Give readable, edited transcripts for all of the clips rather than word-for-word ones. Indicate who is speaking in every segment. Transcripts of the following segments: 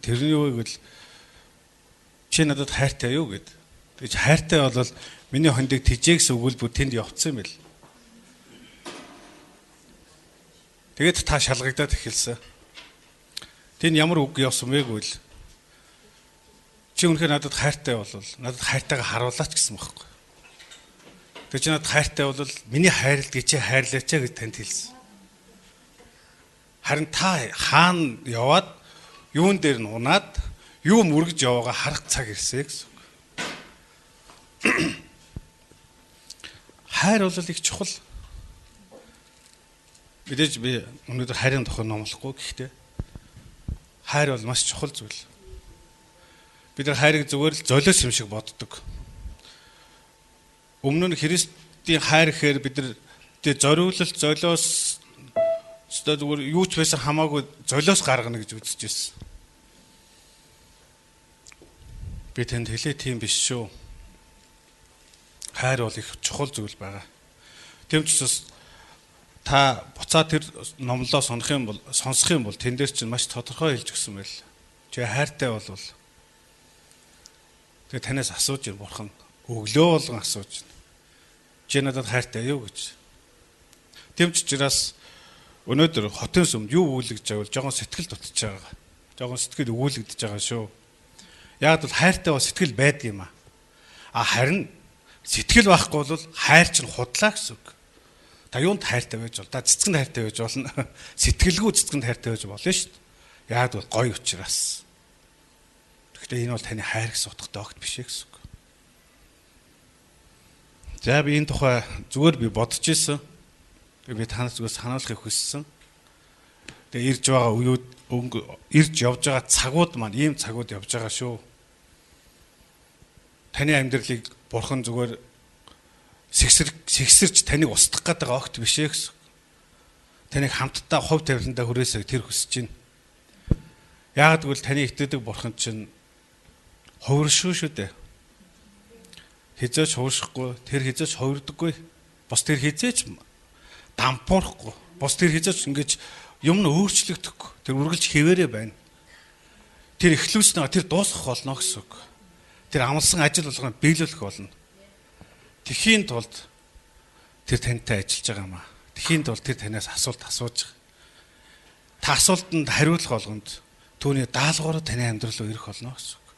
Speaker 1: Тэрний юу гэвэл чи надад хайртай юу гэд. Тэгж хайртай бол миний хондыг тижээ гэсэн өгүүлбэр тэнд явцсан юм байл. Тэгээд та шалгагдаад эхэлсэн. Тэнд ямар үг явсан бэ гэвэл чи үнэхээр надад хайртай бол надад хайртайгаа харуулаач гэсэн байхгүй. Тэр чи надад хайртай бол миний хайрлалыг чи хайрлаач гэж танд хэлсэн. Харин та хаана яваад юун дээр нь унаад юу мөргөж яваагаа харах цаг ирсэн гэсэн үг. Хайр бол их чухал. Мэдээж би өнөөдөр хайрын тухай номлохгүй гэхдээ хайр бол маш чухал зүйл. Бид нар хайрыг зүгээр л золиос юм шиг боддог. Өмнө нь Христийн хайр гэхээр бид нар зориулалт золиос зүгээр юу ч байсан хамаагүй золиос гаргана гэж үзэж байсан. Би танд хэлээ тийм биш шүү. Хайр бол их чухал зүйл байгаа. Тэм ч бас та буцаад тэр номлоо сонсох юм бол тэндээс чинь маш тодорхой хэлж өгсөн байл. Чи хайртай бол тэгээ танаас асууж ир бурхан өглөө болгон асууж байна. Чи надад хайртай юу гэж. Тэм ч учраас өнөөдөр хотын сүмд юу үүлгэж байвал жоохон сэтгэл дутж байгаа. Жоохон сэтгэл өвүүлэгдэж байгаа шүү. Яг бол хайртай бол сэтгэл байдаг юм аа. Харин сэтгэл байхгүй бол хайр чинь худлаа гэсэн үг. Та юунд хайртай байж бол та цэцгэнд хайртай байж болно. Сэтгэлгүй цэцгэнд хайртай байж болно шүү дээ. Яг бол гоё учраас. Гэхдээ энэ бол таны хайр гэсэн утгатай огт биш ээ гэсэн үг. За би энэ тухай зүгээр би бодож ирсэн. Би танаас зүгээр сануулахыг хүссэн. Тэгээ ирж байгаа үеуд ирж явж байгаа цагууд маань ийм цагууд явж байгаа шүү. Таны амьдралыг бурхан зүгээр сэгсэрч таныг устгах гэдэг огт биш ээ гэсэн. Таныг хамтдаа хувь тавиландаа хүрээсэй тэр хүсэж байна. Яг гэвэл таны итгэдэг бурхан чинь хувиршгүй шүү дээ. Хизээч хувиршихгүй, тэр хизээч хувирдаггүй. Бос тэр хизээч дампуурахгүй. Бос тэр хизээч ингэж юм нь өөрчлөгдөхгүй. Тэр үргэлж хэвээрээ байна. Тэр эхлүүлснээр тэр дуусгах болно гэсэн үг. Тэр амлсан ажил болгоно биелүүлэх болно. Тэхийн тулд тэр тантай ажиллаж байгаа юм аа. Тэхийн тулд тэр танаас асуулт асууж байгаа. Та асуултанд хариулах болгонд түүний даалгавар таны амьдрал руу ирэх болно гэсэн үг.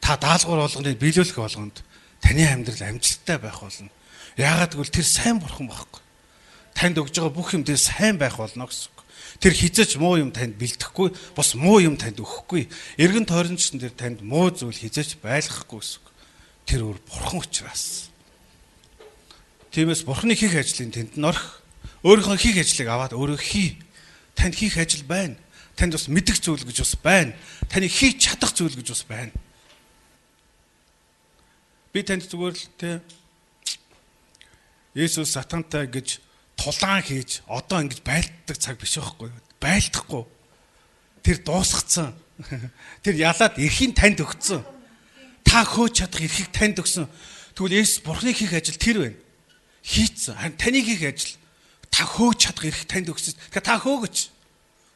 Speaker 1: Та даалгавар болгоныг биелүүлэх болгонд таны амьдрал амжилттай байх болно. Яагаад гэвэл тэр сайн бурхан байхгүй. Танд өгж байгаа бүх юм тэр сайн байх болно гэсэн үг. Тэр хизэж муу юм танд бэлдэхгүй, бас муу юм танд өгөхгүй. Эргэн тойрончсон тэр танд муу зүйл хизэж байлгахгүй гэсэн үг. Тэр өөр бурхан учраас. Тиймээс бурханы хийх ажлын тэнд нь орох. Өөрийнхөө хийх ажлыг аваад өөрөө хий. Танд хийх ажил байна. Танд бас мэдэх зүйл гэж бас байна. Таны хийж чадах зүйл гэж бас байна. Би танд зүгээр л те Есүс сатантай гэж тулаан хийж одоо ингэж байлддаг цаг биш байхгүй. Байлдахгүй. Тэр дуусгацсан. Тэр ялаад эрхийн танд өгцөн. Та хөөж чадах эрхийг танд өгсөн. Тэгвэл Есүс бурханы хийх ажил тэр байна. Хийцэн. Харин таны хийх ажил та хөөж чадах эрх танд өгсөн. Тэгэхээр та хөөгөж.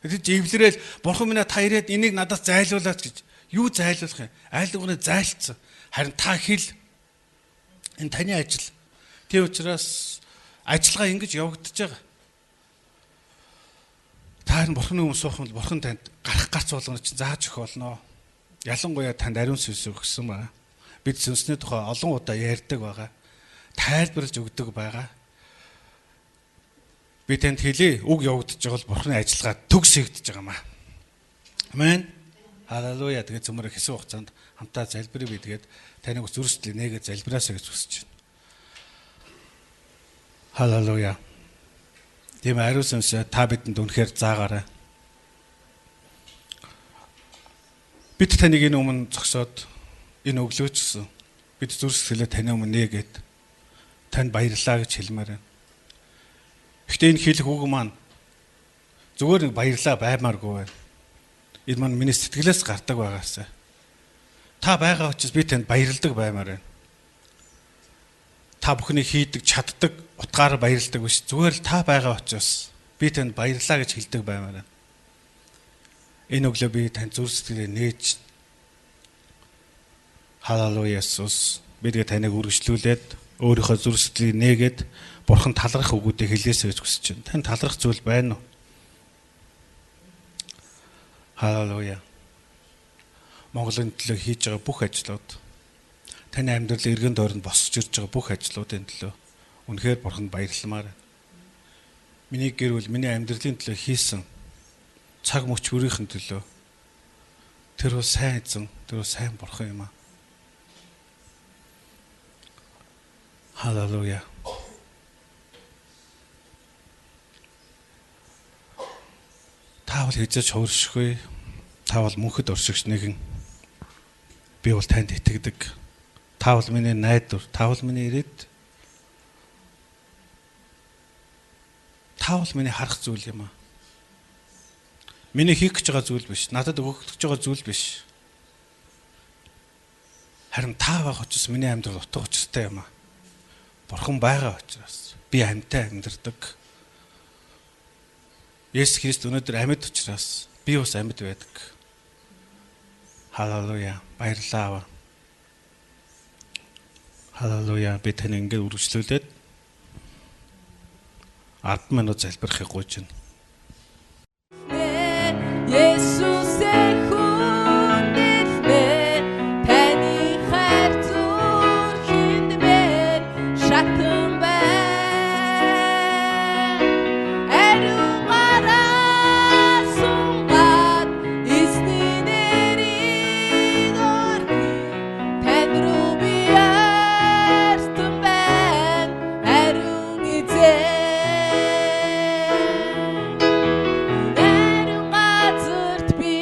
Speaker 1: Тэгж эвлэрэл бурхан минь та ирээд энийг надаас зайлуулаач гэж. Юу зайлуулах юм? Айлгууны зайлцсан. Харин та хэл энэ таны ажил. Тийм учраас ажиллагаа ингэж явагдаж байгаа. Та харин бурханы өмнө суух юм бол бурхан танд гарах гарц болгоно чинь зааж өгөх болно. Ялангуяа танд ариун сүнс өгсөн байна. Бид сүнсний тухай олон удаа ярьдаг байгаа. Тайлбарлаж өгдөг байгаа. Би танд хэлээ үг явагдаж байгаа бол бурханы ажиллагаа төгс хийгдэж байгаа маа. Амен. Халелуя. Тэгээд цөмөр хэсэг хугацаанд хамтаа залбирыг би тэгээд таныг зүрхсэтлийг нээгээд залбираасаа гэж хүсэж байна. Халелуя. Тийм ариун сүнс та бидэнд үнэхээр заагаарай. Бид таныг энэ өмнө зогсоод энэ өглөөчсөн. Бид зүрхсэтгэлээ таны өмнө нээгээд танд баярлалаа гэж хэлмээр байна. Гэхдээ энэ хэлэх үг маань зүгээр нэг баярлалаа баймааргүй байна. Энэ маань миний сэтгэлээс гардаг байгаасаа. Та байгаа учраас би танд баярлдаг баймаар байна. Та бүхний хийдэг, чаддаг утгаараа баярлдаг биш. Зүгээр л та байгаа учраас би танд баярлалаа гэж хэлдэг баймаар байна. Энэ өглөө би тань зүрх сэтгэлээ нээж халелуя Есүс бидгээ таныг үргэлжлүүлээд өөрийнхөө зүрх сэтгэлийг нээгээд бурхан талархах үгүүдээ хэлээсэй гэж хүсэж байна. Тань талархах зүйл байна уу? Халелуя. Монголын төлөө хийж байгаа бүх ажлууд таны амьдралын эргэн тойронд босч ирж байгаа бүх ажлуудын төлөө үнэхээр бурханд баярламаар байна. Миний гэр бүл миний амьдралын төлөө хийсэн цаг мөч бүрийн төлөө тэр бол сайн эзэн, тэр бол сайн бурхан юм аа. Халелуя. Та бол хязгаарч хувиршгүй. Та бол мөнхөд оршигч нэгэн. Би бол танд итгэдэг. Та бол миний найдвар, та бол миний ирээд. Та бол миний харах зүйл юм аа. Миний хийх гэж байгаа зүйл биш. Надад өгөх гэж байгаа зүйл биш. Харин та байх учраас миний амьдрал утга учиртай юм аа. Бурхан байгаа учраас би амьтаа амьдардаг. Есүс Христ өнөөдөр амьд учраас би бас амьд байдаг. Халелуя. Баярлалаа. Халелуя. Би тань ингээд үргэлжлүүлээд 10 минут залбирахыг гуйж байна.
Speaker 2: 예수의 хүндэтгэл таны хайр зүрхэнд минь шатан байна. Ариун гараа сунгаад эзний нэрийг өргөе. Тань руу би ястан байна. Ариун эзэн Ариун газарт би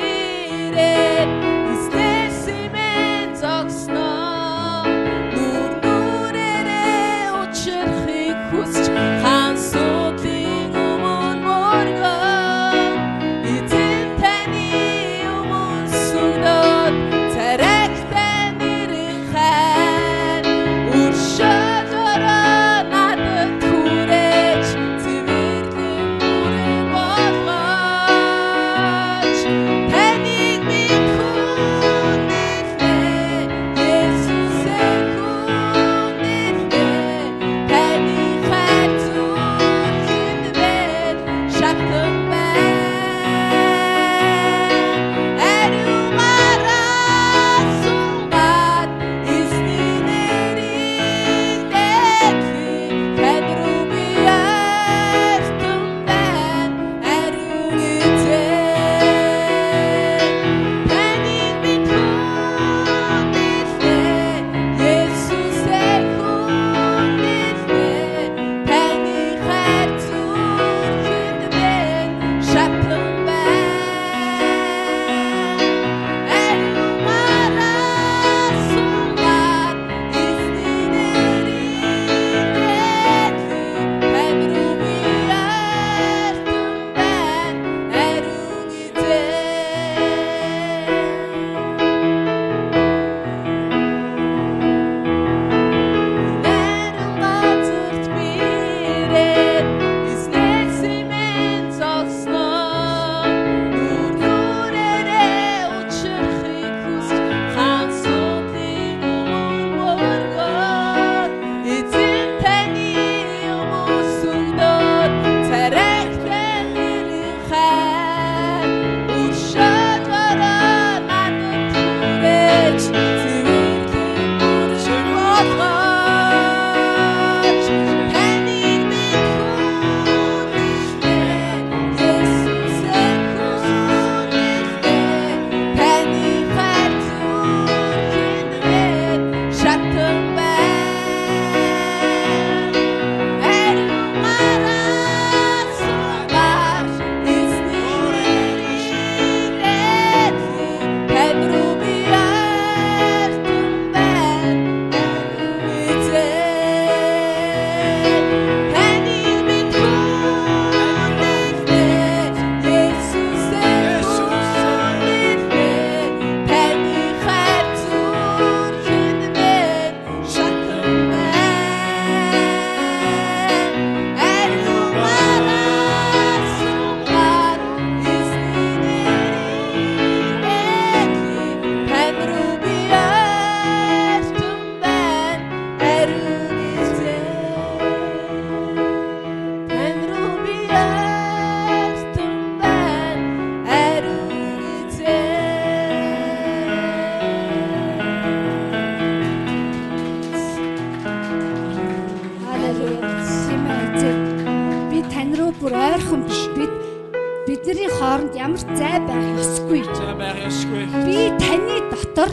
Speaker 3: ёсгүй. Би таны дотор,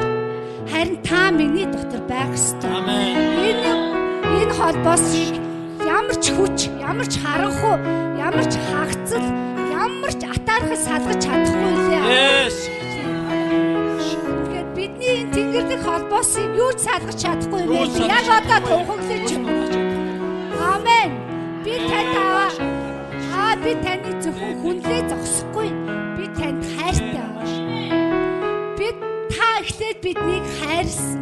Speaker 3: харин та миний дотор байх ёстой. Энэ холбоосыг ямар ч хүч, ямар ч харанхуй, ямар ч хагцал, ямар ч атаархал салгаж чадахгүй лээ. Тэгэхээр бидний энэ тэнгэрлэг холбоосыг юу ч салгаж чадахгүй юм. Яг одоо тунхаглаж байна. Амен. Би танд би таны зөвхөн хүнлээ зогсохгүй. Би танд хайртай. Би та эхлээд биднийг хайрлсан.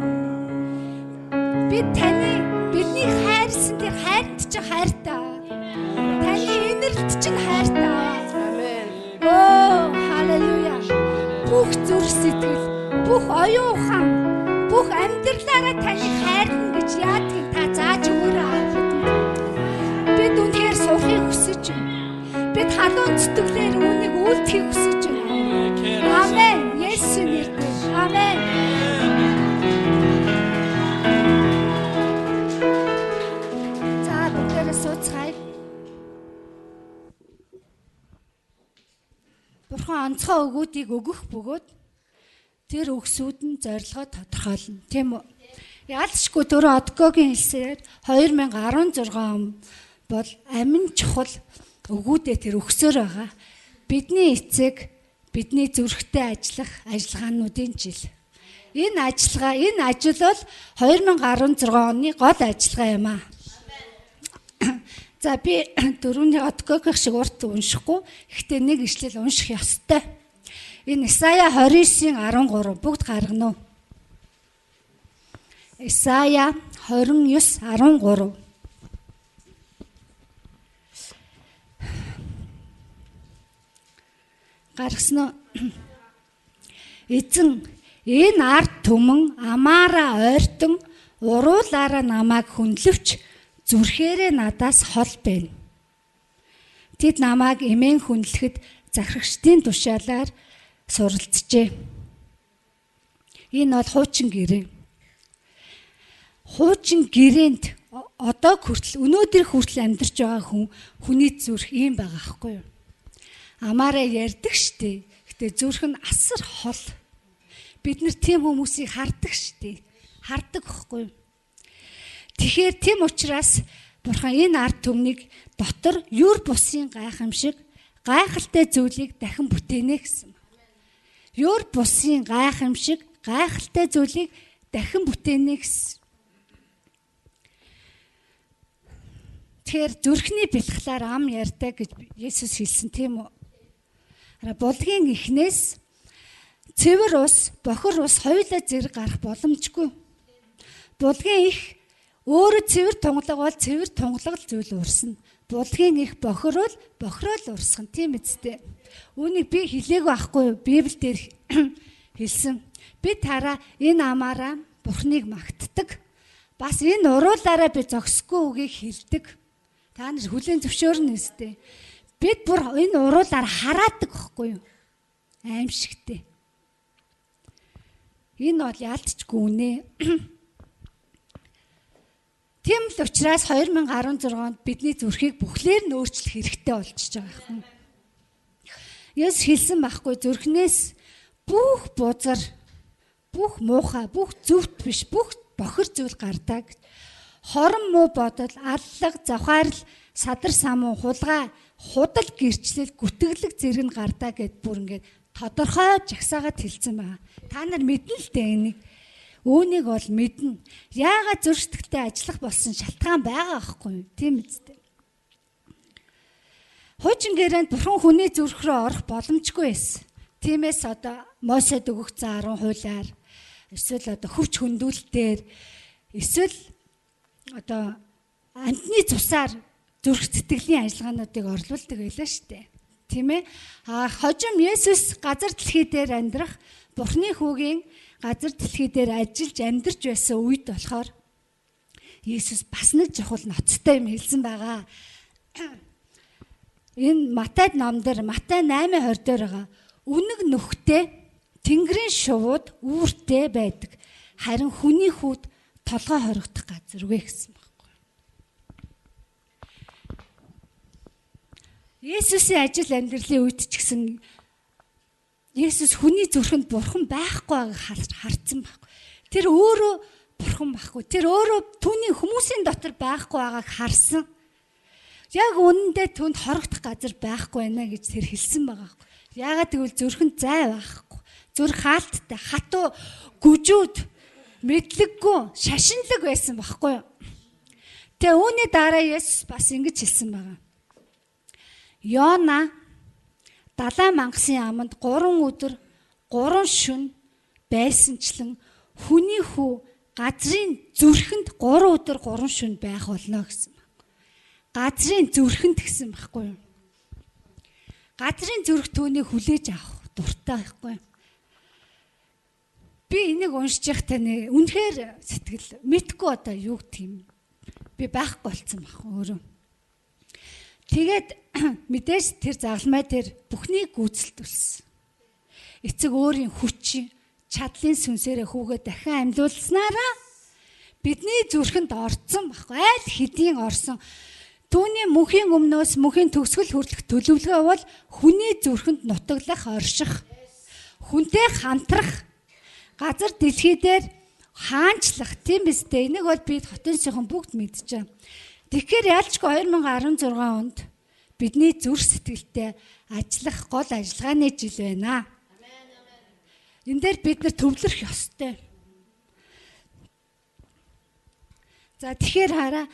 Speaker 3: Бидний хайрлсан тэр хайрт чи хайртай. Таны инэрлт чинь хайртай.
Speaker 2: Амен.
Speaker 3: Оо, халелуя. Бүх зүрх сэтгэл, бүх оюун ухаан, бүх амьдралаараа таны хайрлна гэж яадаг та зааж өгөөрэй. Бид үнээр суухыг хүсэж байна. Бид халуун зүтгэлээр үүнийг үйлдэхийг хүсэж байна. Амен. Есүсийн нэрээр. Амен. За бүгдээрээ сууцгаая. Бурхан онцгой өгүүдийг өгөх бөгөөд тэр өгсүүд нь зорилгоо тодорхойлно. Тийм үү? Яалчгүй түрүү Одгогийн хэлсээр 2016 он бол амин чухал өгүүдээ тэр өгсөөр байгаа. Бидний эцэг бидний зүрхтэй ажиллах ажиллагаануудын жил. Энэ ажил бол 2016 оны гол ажиллагаа юм аа. За би дөрөвний Одгогийн шиг урт уншихгүй. Гэхдээ нэг ишлэл унших ёстой. Энэ Исая 29:13 бүгд гаргана уу? Исая 29:13. Гаргасан уу? Эзэн энэ ард түмэн амаараа ойртон уруулаараа намайг хүнлэвч зүрхээрээ надаас хол байна. Тэд намайг эмээн хүндлэхэд захирагчдын тушаалаар суралцжээ. Энэ бол хуучин гэрээ. Хуучин гэрээнд одоо хүртэл өнөөдөр хүртэл амьдарч байгаа хүний зүрх ийм байгаа байхгүй юу? Амаараа ярьдаг штэ. Гэтэ зүрх нь асар хол. Бид нар тийм хүмүүсийг хардаг штэ. Хардаг байхгүй юу? Тэгэхээр тийм учраас Бурхан энэ ард түмнийг дотор юр бусын гайхамшиг гайхалтай зүйлийг дахин бүтээнэ гэсэн. Юр бусын гайхамшиг гайхалтай зүйлийг дахин бүтээнэ гэсэн. Тэгэхээр зүрхний бэлхлаар ам ярьдаг гэж Есүс хэлсэн тийм үү? Булгийн эхнээс цэвэр ус, бохир ус хоёулаа зэрэг гарах боломжгүй. Булгийн их өөрөө цэвэр тунгалаг бол цэвэр тунгалаг зүйл урсна. Булгийн их бохирол урсгана тийм үстэй. Үүнийг би хэлээгүй байхгүй юу? Библиэлд хэлсэн. Би тараа энэ амаараа Бурхныг магтдаг. Бас энэ уруулаараа би зогсгүй үгийг хэлдэг. Та нар хүлээн зөвшөөрнө үстэй. Бид бүр энэ уруулаар хараадаг байхгүй юу? Аимшигтэй. Энэ бол яалтчгүй үнэ. Тийм л учраас 2016 онд бидний зүрхийг бүхлээр нь өөрчлөх хэрэгтэй болчихж байгаа юм. Есүс хэлсэн байхгүй зүрхнээс бүх бузар, бүх муухай, бүх зөвхт биш, бүх бохир зүйл гардаг. Хорон муу бодол, аллаг, завхаарл, садар самун, хулгай, худал гэрчлэл, гүтгэлэг зэрэг нь гардаа гэд бүр ингээд тодорхой жагсаагаад хэлсэн байна. Та нар мэднэ л дээ энийг. Үүнийг бол мэднэ. Яагаад зүрх сэтгэлтэй ажиллах болсон шалтгаан байгаа байхгүй юу? Тийм үстэй. Хуучин гэрээнд Бурхан хүний зүрх рүү орох боломжгүй байсан. Тиймээс одоо Мосед өгөгдсөн 10 хуулиар эсвэл одоо хөвч хөндүүлэлтээр эсвэл одоо амтны цусаар зүрх сэтгэлийн ажиллагаануудыг орлуулдаг байлаа шүү дээ. Тийм ээ. Хожим Есүс газар дэлхий дээр амьдрах Бурхны хүүгийн газар дэлхий дээр ажиллаж амьдарч байсан үед болохоор Есүс бас нэг чухал ноцтой юм хэлсэн байгаа. Энэ Матай ном дээр Матай 8:20 дээр байгаа. Үнэг нөхтэй Тэнгэрийн шувууд үүртэй байдаг. Харин хүний хүүд толгой хоригдох газар үгүй гэсэн байхгүй. Есүсийн ажил амьдралын үед ч гэсэн Есүс хүний зүрхэнд бурхан байхгүй байгааг харсан байхгүй. Тэр өөрөө бурхан байхгүй. Тэр өөрөө түүний хүмүүсийн дотор байхгүй байгааг харсан. Яг үнэндээ түнд хорогдох газар байхгүй байна гэж тэр хэлсэн байгаа байхгүй. Яагаад гэвэл зүрхэнд зай байхгүй. Зүрх хаалттай, хатуу, гүжүүд, мэдлэггүй, шашинлаг байсан байхгүй юу? Тэгээ үүний дараа Есүс бас ингэж хэлсэн байгаа. Йона далай мангасын аманд 3 өдөр 3 шөнө байсанчлан хүний хүү газрын зүрхэнд 3 өдөр 3 шөнө байх болно гэсэн байна. Газрын зүрхэнд гэсэн байхгүй юу? Газрын зүрх түүнийг хүлээж авах дуртай байхгүй юу? Би энийг уншиж байхдаа үнэхээр сэтгэл мэдгүй одоо юу гэх юм. Би байхгүй болсон баг өөрөө. Тэгээд мэдээж тэр загалмай тэр бүхнийг гүйцэлдүүлсэн. Эцэг өөрийн хүч, чадлын сүнсээрээ хүүгээ дахин амьлуулснараа бидний зүрхэнд орсон баггүй. Аль хэдийн орсон. Түүний мөнхийн өмнөөс мөнхийн төгсгөл хүртэлх төлөвлөгөө бол хүний зүрхэнд нутаглах, орших, хүнтэй хамтрах, газар дэлхий дээр хаанчлах тийм биз дээ. Энийг бол бид хотын сойхон бүгд мэдж байгаа. Тэгэхээр ялчгүй 2016 онд бидний зүрх сэтгэлтэй ажиллах гол ажиллагааны жил байна. Энэ дээр бид нар төвлөрөх ёстой. За тэгэхээр хараа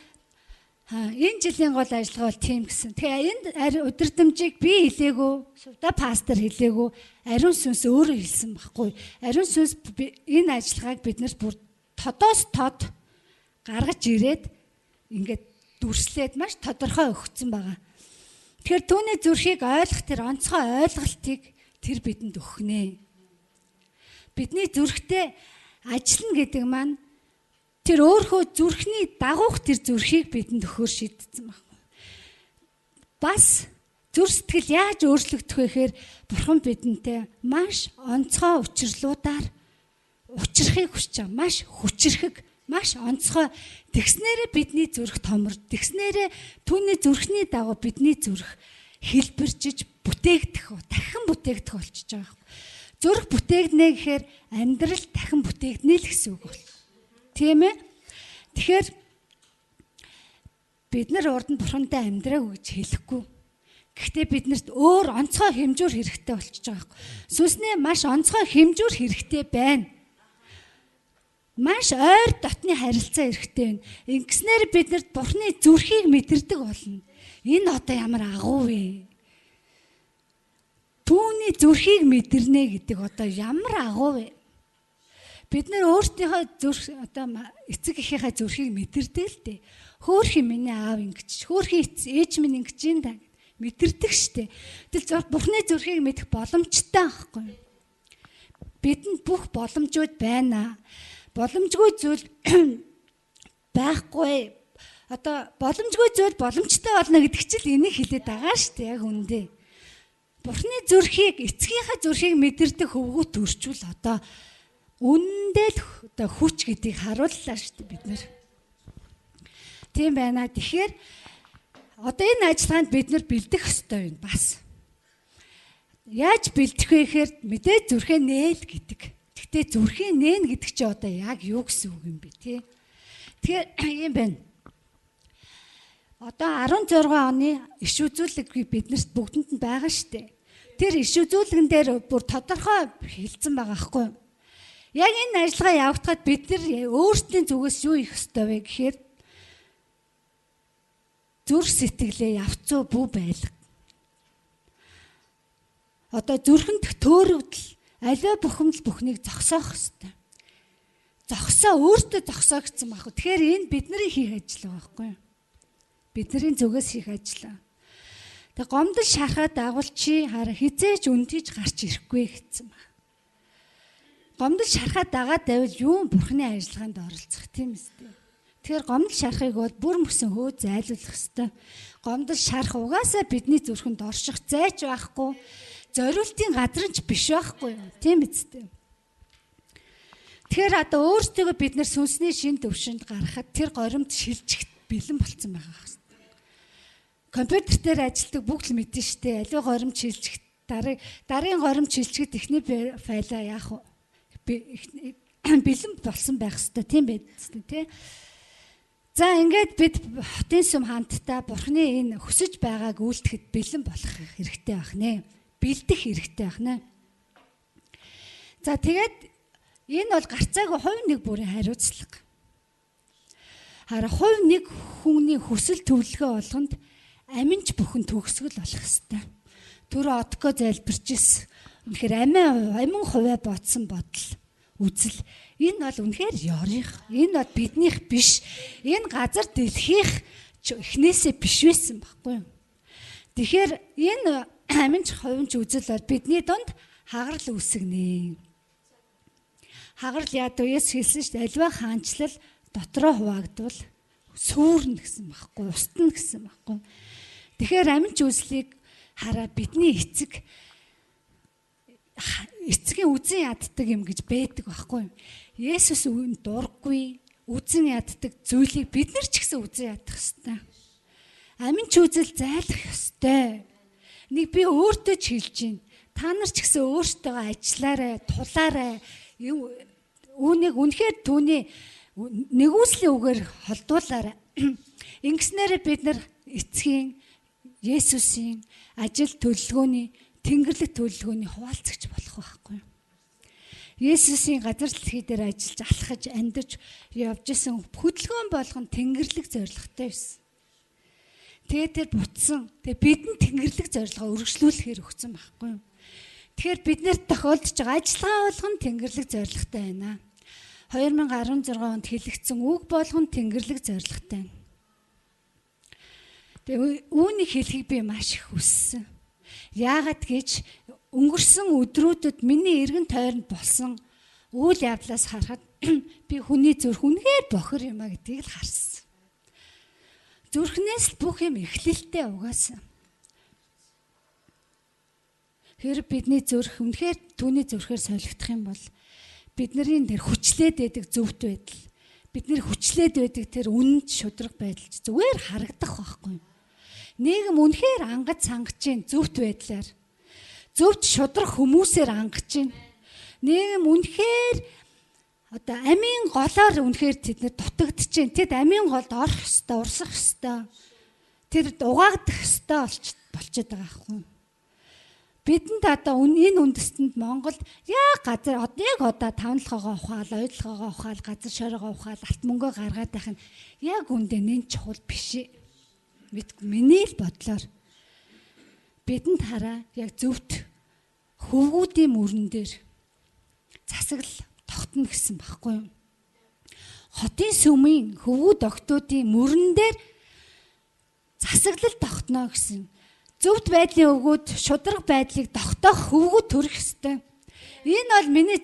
Speaker 3: энэ жилийн гол ажиллагаа бол тийм гэсэн. Тэгээ энэ өдөртөмжийг би хэлээгүү, сувда пастор хэлээгүү, ариун сүнс өөрөө хэлсэн байхгүй. Ариун сүнс энэ ажиллагааг биднэрт бүр тодоос тод гаргаж ирээд ингээд дүрслээд маш тодорхой өгсөн байгаа. Тэгэхээр түүний зүрхийг ойлгох тэр онцгой ойлголтыг тэр бидэнд өгнэ. Бидний зүрхтэй ажиллана гэдэг маань тэр өөрхөө зүрхний дагуух тэр зүрхийг бидэнд өгөхөр шийдсэн байна. Бас зүрх сэтгэл яаж өөрчлөгдөх вэ гэхээр Бурхан бидэнтэй маш онцгой учирлуудаар учрахыг хүсэж байгаа. Маш хүчрхэг, маш онцгой. Тэгснээрээ бидний зүрх томор. Тэгснээрээ түүний зүрхний дагуу бидний зүрх хэлбэржиж бүтээгдэх, дахин бүтээгдэх болчихж байгаа. Зүрх бүтээгднэ гэхээр амьдрал дахин бүтээгднэ л гэсэн үг байна. Тийм ээ. Тэгэхээр бид нар урд нь Бурхантай амьдраагүй гэж хэлэхгүй. Гэхдээ биднэрт өөр онцгой хэмжүүр хэрэгтэй болчихж байгаа юм. Сүнснээ маш онцгой хэмжүүр хэрэгтэй байна. Маш ойр дотны харилцаа хэрэгтэй байна. Ингэснээр биднэрт Бурханы зүрхийг мэдэрдэг болно. Энэ одоо ямар агуу вэ? Түүний зүрхийг мэдэрнэ гэдэг одоо ямар агуу вэ? Бид нар өөрсдийнхөө зүрх одоо эцэг эхийнхээ зүрхийг мэдэрдэг л дээ. Хөөх юм миний аав ингэж, хөөх ээж минь ингэж юм да гэд мэдэрдэг штэ. Тэгэл Бурханы зүрхийг мэдэх боломжтой байхгүй. Бидэнд бүх боломжууд байна. Боломжгүй зүйл байхгүй. Одоо боломжгүй зүйл боломжтой болно гэдэг чинь энийг хэлээд байгаа штэ яг үндэ. Бурханы зүрхийг, эцгийнхээ зүрхийг мэдэрдэг хөвгүүд төрчүүл одоо үнэндээ л одоо хүч гэдгийг харууллаа шүү дээ бид нэр. Тийм байна. Тэгэхээр одоо энэ ажиллагаанд бид нар бэлдэх ёстой юм бас. Яаж бэлдэх вэ гэхээр мэдээ зүрхээ нээл гэдэг. Гэхдээ зүрхийн нээн гэдэг чинь одоо яг юу гэсэн үг юм бэ тий? Тэгэхээр юм байна. Одоо 16 оны иш үзүүлэг биднэрт бүгдэнд нь байгаа шүү дээ. Тэр иш үзүүлгэн дээр бүр тодорхой хэлсэн байгаа байхгүй юу? Яг энэ ажиллагаа явагдахад бид нар өөрсдийн зүгээс юу их ёстой вэ гэхээр зүрх сэтгэлээ явцуу бүү байлга. Одоо зүрхэнд төөрөгдөл аливаа бухимдал бүхнийг зогсоох ёстой. Зогсоо өөртөө зогсоо гэсэн баг. Тэгэхээр энэ бидний хийх ажил байхгүй юу? Бидний зүгээс хийх ажил. Тэг гомдол шарахад дагуулчи хараа хизээч өндийж гарч ирэхгүй гэсэн баг. Гомдол шарахад дагаад байвал юу Бурханы ажиллагаанд оролцох тийм үстэй. Тэгэхээр гомдол шарахыг бол бүр мөсөн хөө зайлуулах ёстой. Гомдол шарах угаасаа бидний зүрхэнд орших зайч байхгүй. Зориултын газар нь ч биш байхгүй юу? Тийм үстэй. Тэгэхээр одоо өөрсдөө бид нар сүнсний шин төвшөнд гаргахад тэр горимд шилжихт бэлэн болцсон байгаа юм. Компьютер дээр ажилладаг бүгд л мэднэ шүү дээ. Аливаа горимд шилжихт Дарын горимч шилжгэд ихний файлаа яах вэ? Бэлэн болсон байх ёстой тийм байд тий. За ингээд бид хотын сүм хамтдаа Бурхны энэ хүсэж байгааг үйлдэхэд бэлэн болох хэрэгтэй байх нэ. Бэлдэх хэрэгтэй байх нэ. За тэгээд энэ бол гарцаагүй хувь нэг бүрийн хариуцлага. Хараа хувь нэг хүний хүсэл төвлөгөө болгонд аминч бүхэн төгсгөл болох ёстой. Түрүү одко залбирч ирсэн. Үнэхээр амин хувиа бодсон бодол үзэл энэ бол үнэхээр ёрих. Энэ бол биднийх биш. Энэ газар дэлхийх эхнээсээ биш байсан байхгүй юу? Тэгэхээр энэ аминч хувинч үзэл бол бидний донд хагарал үүсгэнэ. Хагарал яад үес хэлсэн шүү дээ. Альва хаанчлал дотроо хуваагдвал сүрнэ гэсэн байхгүй, устна гэсэн байхгүй. Тэгэхээр аминч үзлийг хараа бидний эцгийн үзэн яддаг юм гэж байдаг байхгүй. Есүс үүнд дурггүй үзэн яддаг зүйлийг бид нар ч гэсэн үзэн ядах ёстой. Аминч үзэл зайлах ёстой. Нэг би өөртөө ч хэлж байна. Та нар ч гэсэн өөртөөгөө ажиллаарай, тулаарай. Үүнийг үнэхээр түүний нэгүслийн үгээр холдуулаарай. Ингэснээрээ бид нар эцгийн Есүсийн ажил төлөвлөгөөний Тэнгэрлэг төлөвлөгөөний хуваалцагч болох байхгүй. Есүсийн газар дэлхий дээр ажиллаж алхаж амьдарч явж исэн хөдөлгөөн болгон Тэнгэрлэг зорилготой байсан. Тэгээд тэр бутсан. Тэгээд бидэнд Тэнгэрлэг зорилгоо үргэлжлүүлэхээр өгсөн байхгүй юу? Тэгэхээр бид нарт тохиолдож байгаа ажиллагаа болгон Тэнгэрлэг зорилготой байна. 2016 онд хэлэгдсэн үг болгон Тэнгэрлэг зорилготой байна. Тэгээд үүнийг хэлхийг би маш их хүссэн. Яагаад гэж өнгөрсөн өдрүүдэд миний эргэн тойронд болсон үйл явдлаас харахад би хүний зүрх үнэхээр бохир юм а гэдгийг л харсан. Зүрхнээс л бүх юм эхлэлтэй угаасан. Хэрэг бидний зүрх үнэхээр түүний зүрхээр солигдох юм бол бидний тэр хүчлээд байдаг зөвхт байдал, бидний хүчлээд байдаг тэр үнэнд шудраг байдал зүгээр харагдах байхгүй. Нийгэм үнэхээр ангаж сангаж чинь зөвхт байдлаар. Зөвхт шудрах хүмүүсээр ангаж чинь. Нийгэм үнэхээр одоо амийн голоор үнэхээр тэд дутагдж чинь. Тэд амийн голд орох ёстой, урсах ёстой. Тэр угаагдах ёстой болчиход байгаа байхгүй. Бидэнд одоо энэ үндэстэнд Монголд яг газар яг одоо тавналгаагаа ухаал, ойдлогоогоо ухаал, газар шорогоо ухаал, алт мөнгөө гаргаад байх нь яг үндэ нэн чухал биш. Миний л бодлоор бидэнд хараа яг зөвхт хөвгүүдийн мөрөн дээр засаглал тогтно гэсэн баггүй юу? Хотын сүмийн хөвгүүд октоодын мөрөн дээр засаглал тогтно гэсэн. Зөвхт байдлын өгөөд шудраг байдлыг тогтоох хөвгүүд төрөх ёстой. Энэ бол миний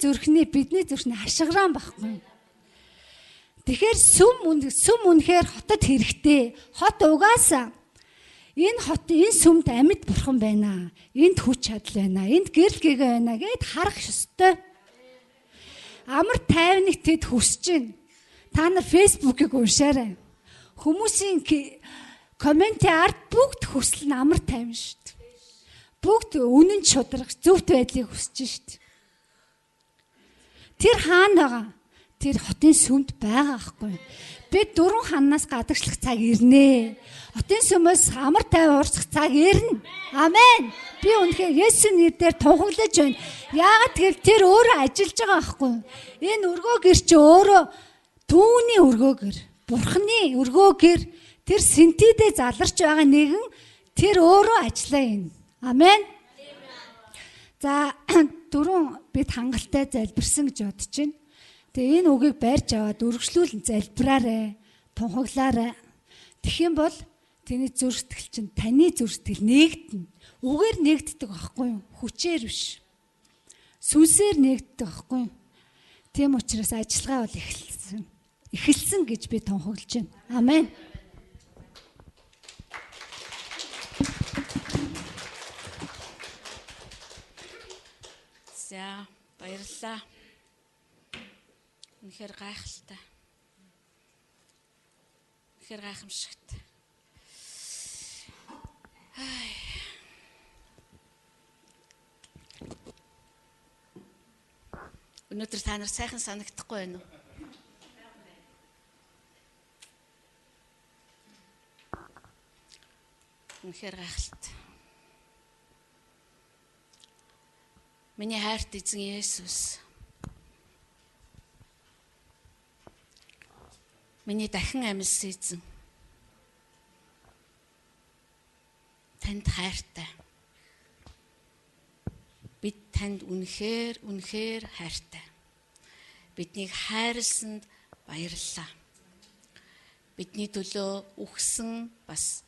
Speaker 3: бидний зүрхний хашгирaan баггүй. Тэгэхээр сүм үнэхээр хотод хэрэгтэй. Хот угаасаа энэ сүмд амьд бурхан байна. Энд хүч чадал байна. Энд гэрэл гэгээ байна гэд харах ёстой. Амар тайвныг тэд хүсэж байна. Та нар фэйсбүүкийг уншаарай. Хүмүүсийн комментийн ард бүгд хүсэл нь амар тайван шүү дээ. Бүгд үнэн шудраг зөвхт байдлыг хүсэж шүү дээ. Тэр хаана байгаа? Тэр хотын сүмд байгаа ахгүй. Бид 4 ханаас гадагшлах цаг ирнэ. Хотын сүмээс амар тайван урсах цаг ирнэ. Амен. Би үнэхээр Есүсийн нэрээр тунхаглаж байна. Яагаад гэвэл тэр өөрөө ажиллаж байгаа ахгүй. Энэ өргөөгөр чи өөрөө түүний өргөөгөр, Бурхны өргөөгөр тэр синтидээ заларч байгаа нэгэн тэр өөрөө ажиллаа юм. Амен. За 4 бид хангалттай залбирсан гэж бодож байна. Тэгээ энэ үгийг барьж аваад үргэлжлүүлэн залбираарай, тунхаглаарай. Тэгэх юм бол тэний зүрх сэтгэл чинь таны зүрх сэтгэл нэгдэнэ. Үгээр нэгддэг байхгүй юу? Хүчээр биш. Сүнсээр нэгддэг байхгүй юу? Тийм учраас ажиллагаа бол эхэлсэн гэж би тунхаглаж байна. Амен.
Speaker 2: За, баярлалаа. Үнэхээр гайхалтай. Үнэхээр гайхамшигтай. Өнөөдөр та нар сайхан санагдахгүй байна уу? Үнэхээр гайхалтай. Миний хайрт эзэн Есүс. Миний дахин амьсан эзэн. Танд хайртай. Бид танд үнэхээр хайртай. Биднийг хайрлсанд баярлалаа. Бидний төлөө үхсэн, бас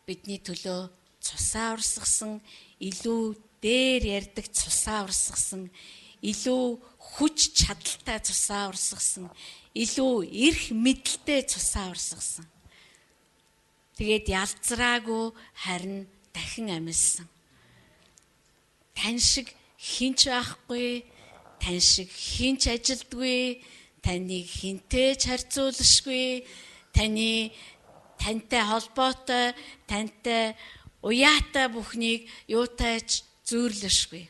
Speaker 2: бидний төлөө цусаа урсгасан, илүү дээр ярддаг цусаа урсгасан, илүү хүч чадалтай цусаа урсгасан, илүү эрх мэдэлтэй цусаа урсгасан. Тэгээд ялзраагүй харин дахин амьсан. Тань шиг хинч байхгүй, тань шиг хинч ажилдгүй, таныг хинтэй ч харьцуулшгүй, тантай холбоотой, тантай уяатай бүхнийг юутайч зүйрлэшгүй.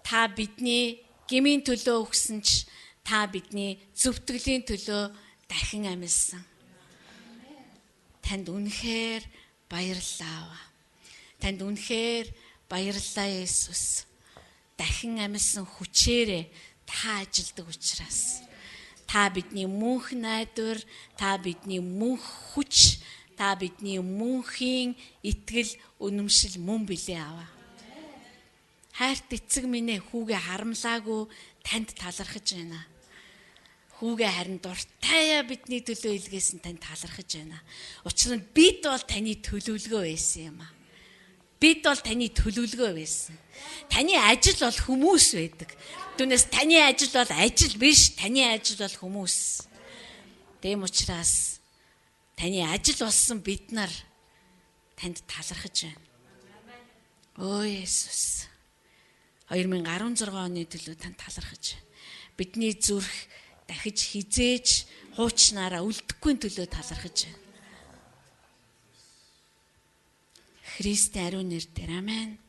Speaker 2: Та бидний гмийн төлөө өгсөн ч та бидний зөвтгөлийн төлөө дахин амьсан. Танд үнэхээр баярлалаа. Танд үнэхээр баярлалаа Есүс. Дахин амьсан хүчээрээ та ажилдаг учраас. Та бидний мөнх найдвар, та бидний мөнх хүч, та бидний мөнхийн итгэл үнэмшил мөн билээ аваа. Хайрт эцэг минь хүүгээ харамлаагүй танд талархаж байна. Хүүгээ харин дуртайа бидний төлөө илгээсэн танд талархаж байна. Учир нь бид бол таны төлөвлөгөө байсан юм аа. Бид бол таны төлөвлөгөө байсан. Таны ажил бол хүмүүс байдаг. Түүнээс таны ажил бол ажил биш, таны ажил бол хүмүүс. Тэм учраас таны ажил болсон бид нар танд талархаж байна. Өө Есүс. 2016 оны төлөө танд талархаж байна. Бидний зүрх дахиж хизээж хуучнаараа үлдэхгүй төлөө талархаж байна. Христийн ариун нэрээр амен.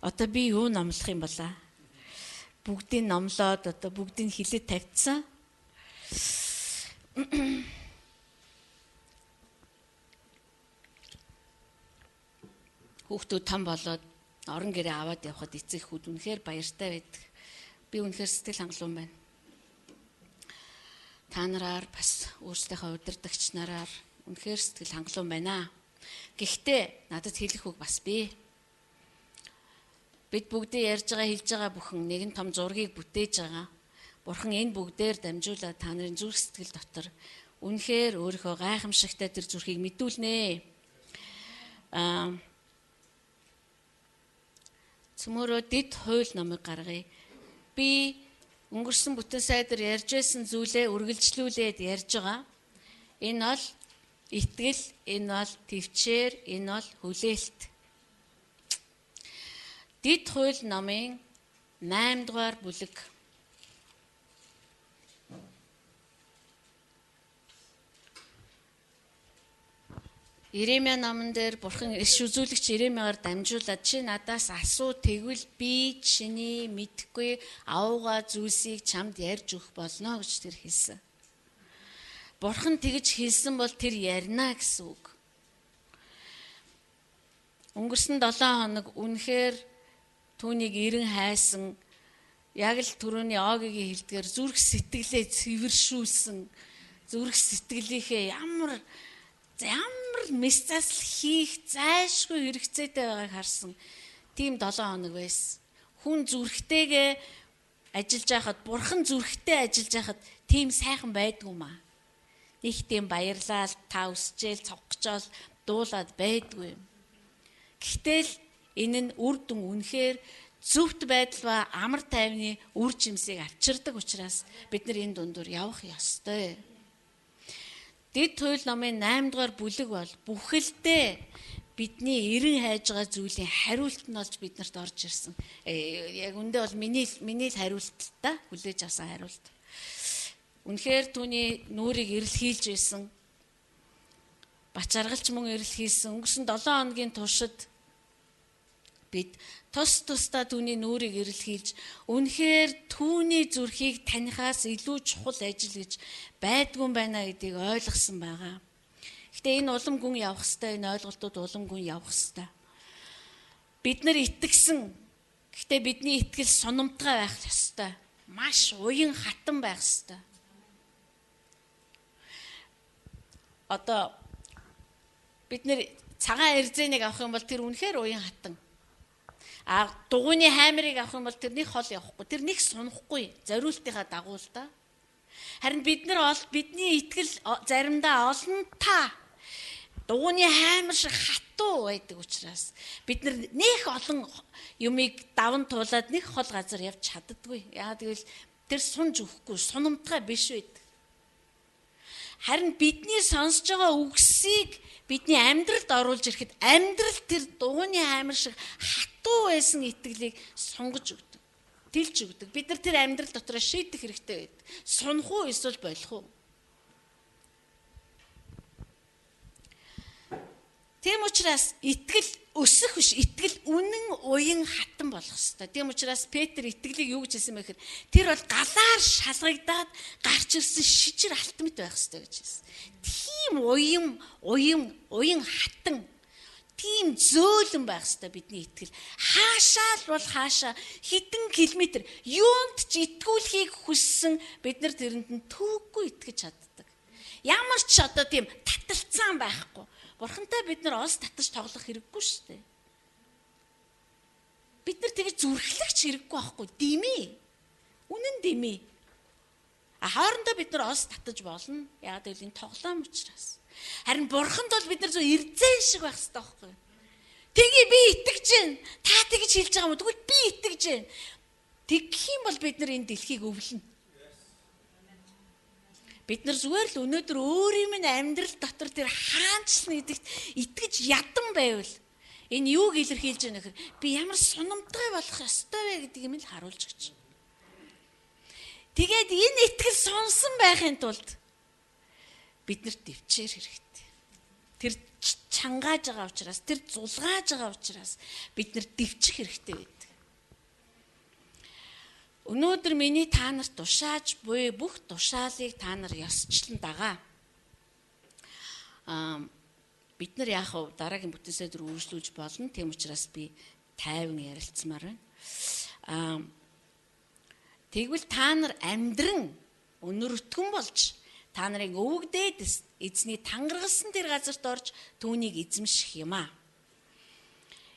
Speaker 2: Одоо би юу номлох юм болоо? Бүгдийг номлоод одоо бүгдийг хилээд тавьчихсан. Хүүхдүүд том болоод орон гэрээ аваад явхад эцэг хүүд үнэхээр баяртай байдаг. Би үнэхээр сэтгэл хангалуун байна. Та нараар бас өөрсдийнхөө удирдагч нараар үнэхээр сэтгэл хангалуун байна. Гэхдээ надад хэлэх үг бас бий. Бид бүгдээ ярьж байгаа хэлж байгаа бүхэн нэгэн том зургийг бүтээж байгаа. Бурхан энэ бүгдээр дамжуулаад та нарын зүрх сэтгэл дотор үнэхээр өөрийнхөө гайхамшигтай тэр зүрхийг мэдүүлнэ. Цөмөрөө дэд хууль номыг гаргая. Би өнгөрсөн бүтэн сайдар ярьж байсан зүйлээ үргэлжлүүлээд ярьж байгаа. Энэ бол итгэл, энэ бол төвчээр, энэ бол хүлээлт. Дэд хууль номын 8 дугаар бүлэг. Иремья номон дээр Бурхан иш үзүүлэгч Иремьягаар дамжуулаад чи надаас асуу тэгвэл би чиний мэдхгүй авууга зүйлсийг чамд ярьж өгөх болно гэж тэр хэлсэн. Бурхан тэгж хэлсэн бол тэр ярина гэсэн үг. Өнгөрсөн 7 хоног үнэхээр түүнийг эрен хайсан, яг л түрүүний Огийн хэлдгээр зүрх сэтгэлээ цэвэршүүлсэн, зүрх сэтгэлийнхээ ямар месцаас хийх зайлшгүй хэрэгцээтэй байгааг харсан. Тийм 7 хоног байсан. Хүн зүрхтэйгээ ажиллаж байхад, Бурхан зүрхтэй ажиллаж байхад тийм сайхан байдгүй маа. Их тийм баярлал, та өсчээл, цогцол, дуулаад байдгүй. Гэхдээ л энэ нь үр дүн үнэхээр зөвхт байдал ба амар тайвны үр жимсийг авчирдаг учраас бид нар энэ дундуур явах ёстой. Дэд хууль номын 8 дугаар бүлэг бол бүхэлдээ бидний эрен хайж байгаа зүйлийн хариулт нь болж биднэрт орж ирсэн. Яг үндэ бол миний л хариулт та хүлээж авсан хариулт. Үнэхээр түүний нүрийг эрэлхийлж байсан. Бач аргалч мөн эрэлхийлсэн. Өнгөрсөн 7 хоногийн туршид бид тус тусдаа түүний нүрийг эрэлхийлж үнэхээр түүний зүрхийг танихаас илүү чухал ажил гэж байдгүй байна гэдгийг ойлгосон байгаа. Гэтэ энэ улам гүн явах ёстой, энэ ойлголтууд улам гүн явах ёстой. Бид нар итгэсэн. Гэтэ бидний итгэл сунамтгай байх ёстой. Маш уян хатан байх ёстой. Одоо бид нэр цагаан эрзэнийг авах юм бол тэр үнэхээр уян хатан. Дугуйны хаймрыг авах юм бол тэр нэг хол явахгүй. Тэр нэг сунахгүй. Зориултынхаа дагуу л да. Харин бидний итгэл заримдаа олонтаа дугуйны хаймар шиг хатуу байдаг учраас бид нэг олон юмыг даван туулаад нэг хол газар явж чаддаггүй. Яагаад гэвэл тэр сунж өгөхгүй, сунамтгай биш байдаг. Харин бидний сонсож байгаа үгсийг бидний амьдралд оруулж ирэхэд амьдрал тэр дугуйны хаймар шиг хатуу байсан итгэлийг сунгаж өгдөг. Тэлж өгдөг. Бид нар тэр амьдрал дотор шийдэх хэрэгтэй байдаг. Сунах уу эсвэл болох уу? Тийм учраас итгэл өсөх биш, итгэл үнэн уян хатан болох ёстой. Тийм учраас Петр итгэлийг юу гэж хэлсэн бэ гэхээр тэр бол галаар шалгагдаад гарч ирсэн шижир алтмит байх ёстой гэж хэлсэн. Тийм уян хатан, тийм зөөлөн байх ёстой бидний итгэл. Хаашаа л бол хаашаа хэдэн километр юунд ч итгүүлэхийг хүссэн бид нар тэрэнд нь түүхгүй итгэж чаддаг. Ямар ч одоо тийм таталцсан байхгүй. Бурхантай бид нар олс татаж тоглох хэрэггүй шүү дээ. Бид нар тэгж зүрхлэгч хэрэггүй байхгүй. Димээ. Үнэн димээ. Хоорондоо бид нар олс татаж болно. Яг л энэ тоглоом учраас. Харин бурханд бол бид нар зөв эрдзэн шиг байх хэрэгтэй байхгүй. Тэгээ би итгэж байна. Та тэгж хэлж байгаа юм. Тэгвэл би итгэж байна. Тэгэх юм бол бид нар энэ дэлхийг өвлөнө. Бид нар зүгээр л өнөөдөр өөрийн минь амьдрал дотор тэр хаанчлан гэдэгт итгэж ядан байвал энэ юуг илэрхийлж байна гэхээр би ямар сунамтгай болох ёстой вэ гэдгийг минь л харуулж өгч. Тэгээд энэ итгэл сонсон байхын тулд бид нарт дэвчээр хэрэгтэй. Тэр чангааж байгаа учраас, тэр зулгааж байгаа учраас бид нар дэвчих хэрэгтэй байдаг. Өнөөдөр миний та нарт тушааж буй бүх тушаалыг та нар ёсчлон дагаа. Бид нар яах вэ? Дараагийн бүтээсээ дөр үргэлжлүүлж болно. Тийм учраас би тайван ярилцмаар байна. Тэгвэл та нар амьдран өнөртгөн болж та нарын өвөг дээдэс эзний тангаргалсан тэр газарт орж түүнийг эзэмших юм аа.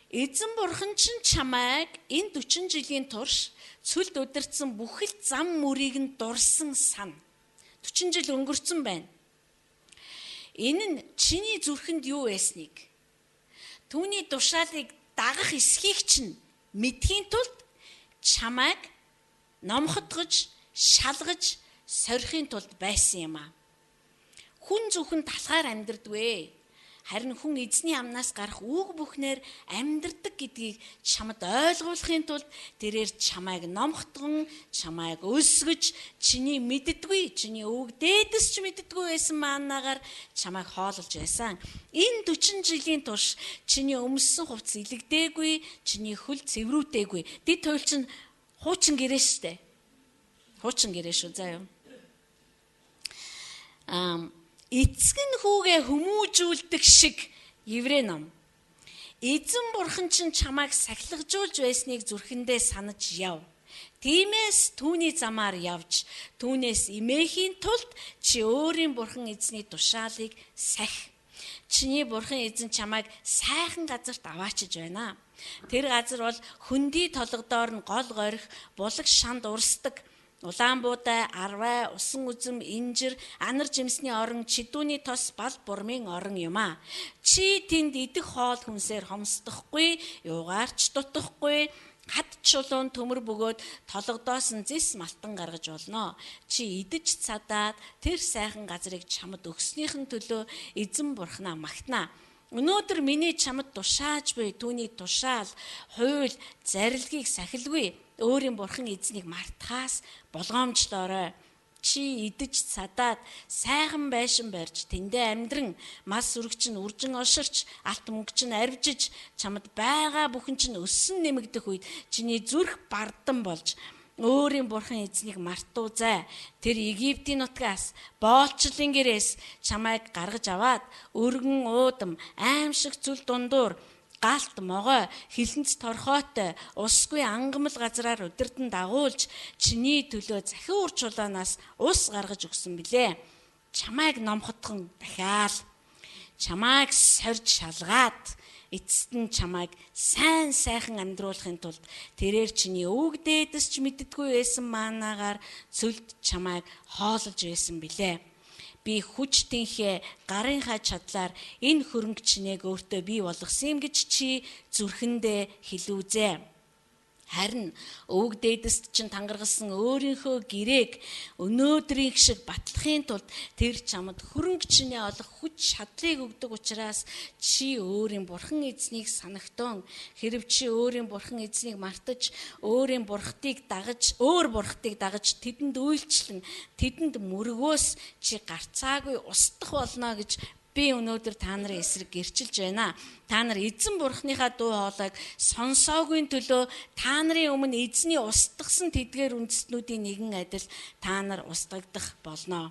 Speaker 2: Эзэн бурхан чинь чамайг энэ 40 жилийн турш цүлд удирдсан бүхэл зам мөрийг нь дурсан сан. 40 жил өнгөрцөн байна. Энэ нь чиний зүрхэнд юу байсныг, түүний тушаалыг дагах эсхийг чинь мэдхийн тулд чамайг номхотгож, шалгаж, сорихын тулд байсан юм аа. Хүн зөвхөн талхаар амьдрдгүй. Харин хүн эзний амнаас гарах үг бүхнээр амьдрдаг гэдгийг чамд ойлгуулахын тулд тэрээр чамайг номхотгон, чамайг өсгөж, чиний мэддэггүй, чиний өвөг дээдэс ч мэддэггүй байсан маанагаар чамайг хоололж байсан. Энэ 40 жилийн турш чиний өмссөн хувцс илэгдээгүй, чиний хөл цэврүүтээгүй. Дэд туйл чинь хуучин гэрээ штэ. Хуучин гэрээ шүү заа юу. Эцэг нь хүүгээ хүмүүжүүлдэг шиг Еврей ном. Эзэн бурхан чинь чамайг сахилгажуулж байсныг зүрхэндээ санаж яв. Тиймээс түүний замаар явж, түүнээс имээхийн тулд чи өөрийн бурхан эзний тушаалыг сахи. Чиний бурхан эзэн чамайг сайхан газарт аваачиж байна. Тэр газар бол хөндөй толгодоор нь гол горих, булаг шанд урсдаг, улаан буудай, арвай, усан үзэм, инжир, анар жимсний орон, чидүүний тос, бал бурмын орон юм аа. Чи тэнд идэх хоол хүнсээр хомсдохгүй, юугаарч дутахгүй, хад чулуун төмөр бөгөөд толгодоос нь зис малтан гаргаж болно. Чи идэж цадаад тэр сайхан газрыг чамд өгснийхэн төлөө эзэн бурхнаа магтана. Өнөөдөр миний чамд тушааж буй түүний тушаал, хууль, зарилгийг сахилгүй. Өөрийн бурхан эзнийг мартахаас болгоомжлоорой. Чи идэж садаад сайхан байшин барьж тэндээ амьдран мас үргч нь үржин оширч алт мөнгө чинь арвжиж чамд байгаа бүхэн чинь өссөн нэмэгдэх үед чиний зүрх бардан болж өөрийн бурхан эзнийг мартуузай. Тэр Египтийн нутгаас боолчлын гэрээс чамайг гаргаж аваад өргөн уудам аимшиг зүл дундуур галт могой хилэнц торхойтой усгүй ангамл газраар өдөртөн дагуулж чиний төлөө захин ур чулуунаас ус гаргаж өгсөн билээ. Чамайг номхотхон дахиад чамайг сорж шалгаад эцэст нь чамайг сайн сайхан амьдруулахын тулд тэрээр чиний өвөг дээдэс ч мэддэггүй байсан маанагаар цөлд чамайг хоололж байсан билээ. Би хүч тэнхээ гарынхаа чадлаар энэ хөрөнгө чинээг өөртөө бий болгосон юм гэж чи зүрхэндээ хэлүүзээ. Харин өвөг дээдэст чинь тангаргалсан өөрийнхөө гэрээг өнөөдрийн шиг батлахын тулд тэр чамд хөрөнгө чинээ олох хүч чадлыг өгдөг учраас чи өөрийн бурхан эзнийг санагтун. Хэрв чи өөрийн бурхан эзнийг мартаж өөр бурхтыг дагаж тэдэнд үйлчлэн тэдэнд мөргөөс чи гарцаагүй устдах болно гэж би өнөөдөр та нарын эсрэг гэрчилж байна. Та нар эзэн бурхныхаа дуу хоолойг сонсоогүй төлөө та нарын өмнө эзний устгасан тэдгээр үндэстнүүдийн нэгэн адил та нар устгагдах болно.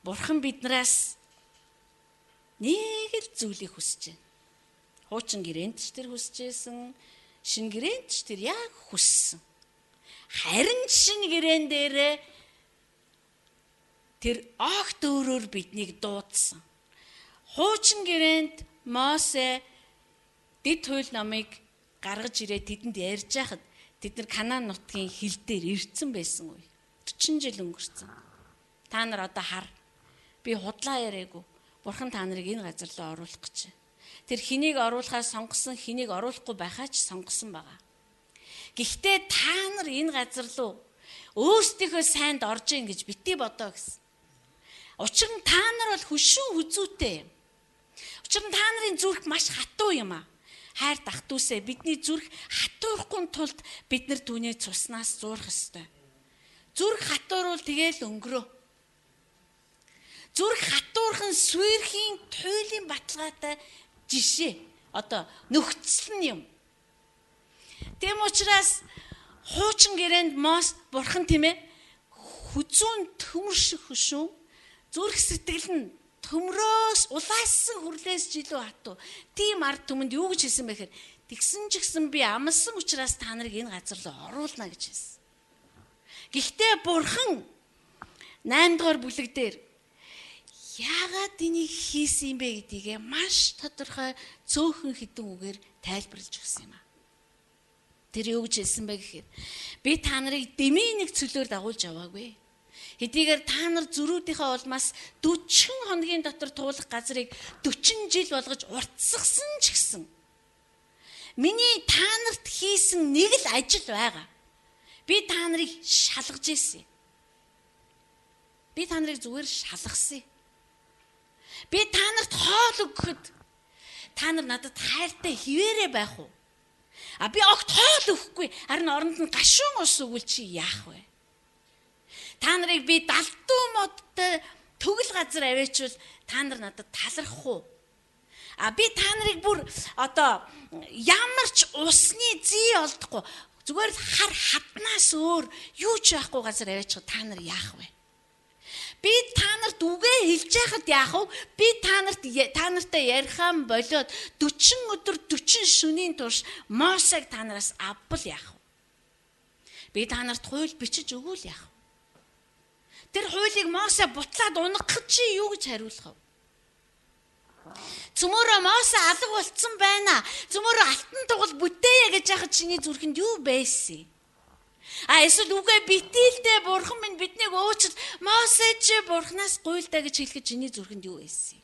Speaker 2: Бурхан биднээс нэг л зүйлийг хүсэж байна. Хуучин гэрээнд ч тэр хүсэж байсан, шинэ гэрээнд ч тэр яг хүссэн. Харин шинэ гэрээн дээрээ тэр огт өөрөөр биднийг дуудсан. Хуучин гэрээнд Мосе дэд хууль номыг гаргаж ирээд тэдэнд ярьж байхад тэд нар Канаан нутгийн хил дээр ирцэн байсан үе. 40 жил өнгөрцөн. Та нар одоо хар. Би худлаа яриаггүй. Бурхан та нарыг энэ газар руу оруулах гэж. Тэр хэнийг оруулахаа сонгосон, хэнийг оруулахгүй байхаа ч сонгосон байгаа. Гэхдээ та нар энэ газар руу өөрсдийнхөө сайнд орж ийн гэж бити бодоо гэсэн. Учир нь та нар бол хөшүүн хүзүүтэй. Учир нь та нарын зүрх маш хатуу юм аа. Хайр дахтуусаа бидний зүрх хатуурахгүй тулд бид нар түүний цуснаас зуурах ёстой. Зүрх хатуурвал тэгээл өнгөрөө. Зүрх хатуурхан суурхийн туйлын баталгаатай жишээ. Одоо нөхцөл нь юм. Тэм учраас хуучин гэрээнд Мос бурхан тийм ээ хүзүүн төмөр шиг хөшүүн зүрх сэтгэл нь төмрөөс улаасан хүрлээс жилүү хатуу. Тийм ард түмэнд юу гэж хэлсэн бэ гэхээр тэгсэн ч гэсэн би амлсан учраас та нарыг энэ газар руу оруулна гэж хэлсэн. Гэхдээ бурхан 8 дугаар бүлэг дээр яагаад энийг хийсэн юм бэ гэдгийг маш тодорхой цөөхөн хідэн үгээр тайлбарлаж өгсөн юм аа. Тэр юу гэж хэлсэн бэ гэхээр би та нарыг дэмий нэг цөлөөр дагуулж яваагүй. Хэдийгээр та нар зүрүүдийнхээ улмаас 40 хоногийн дотор туулах газрыг 40 жил болгож уртсгсан ч гэсэн миний та нарт хийсэн нэг л ажил байгаа. Би та нарыг шалгаж ирсэн. Би та нарыг зүгээр шалгасан. Би та нарт хоол өгөхөд та нар надад хайртай хിവэрэ байх уу? Би огт хоол өгөхгүй. Харин оронд нь гашуун ус өгвөл чи яах вэ? Та нарыг би далдуу модтой төгөл газар аваачвал та нар надад талархах уу? Би та нарыг бүр одоо ямар ч усны зүй олдохгүй зүгээр л хар хатнаас өөр юу ч байхгүй газар аваачих та нар яах вэ? Би та нарт үгээ хэлж яхад яах вэ? Би та нартай ярихаа болоод 40 өдөр 40 шөнийн турш Мосег та нараас авбал яах вэ? Би та нарт хууль бичиж өгвөл яах вэ? Тэр хуулийг Мосе бутлаад унагахад чи юу гэж хариулах вэ? Цөмөрөө Мосе алга болцсон байна. Цөмөрөө алтан тугал бүтээе гэж яхад чиний зүрхэнд юу байсан? Эсвэл үгүй битээлдээ бурхан минь биднийг уучлал Мосе чи бурханаас гуйлдаа гэж хэлэхэд чиний зүрхэнд юу байсан?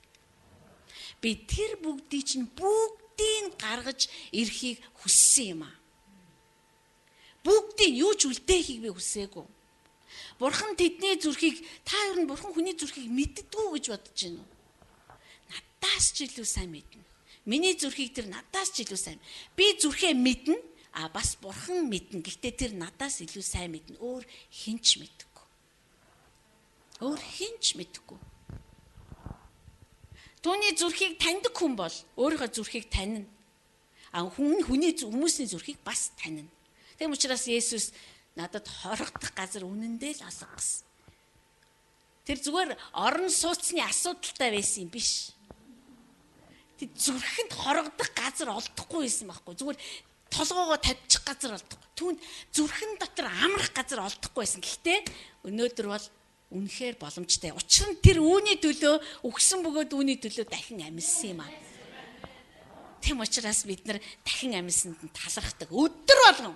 Speaker 2: Би тэр бүгдийг чинь бүгдийг гаргаж ирэхийг хүссэн юм аа. Бүгдийг юу ч үлдээхийг би хүсээгүй. Бурхан тэдний зүрхийг та ер нь бурхан хүний зүрхийг мэддэггүй гэж бодож байна уу? Надаас ч илүү сайн мэднэ. Миний зүрхийг тэр надаас ч илүү сайн. Би зүрхээ мэднэ. бас бурхан мэднэ. Гэхдээ тэр надаас илүү сайн мэднэ. Өөр хинч мэдгүй. Өөр хинч мэдгүй. Түүний зүрхийг таньдаг хүн бол өөрийнхөө зүрхийг танина. Хүмүүсийн зүрхийг бас танина. Тэгм учраас Есүс надад хорогдох газар үнэндээ л олгосон. Тэр зүгээр орон сууцны асуудалтай байсан юм биш. Тэр зүрхэнд хорогдох газар олдохгүй байсан байхгүй. Зүгээр толгоогоо тавьчих газар олдохгүй. Түүнд зүрхэн дотор амрах газар олдохгүй байсан. Гэхдээ өнөөдөр бол үнэхээр боломжтой. Учир нь тэр үүний төлөө өгсөн бөгөөд үүний төлөө дахин амьдсан юм аа. Тэм учраас бид нар дахин амьдсанд нь талархдаг. Өдөр болгон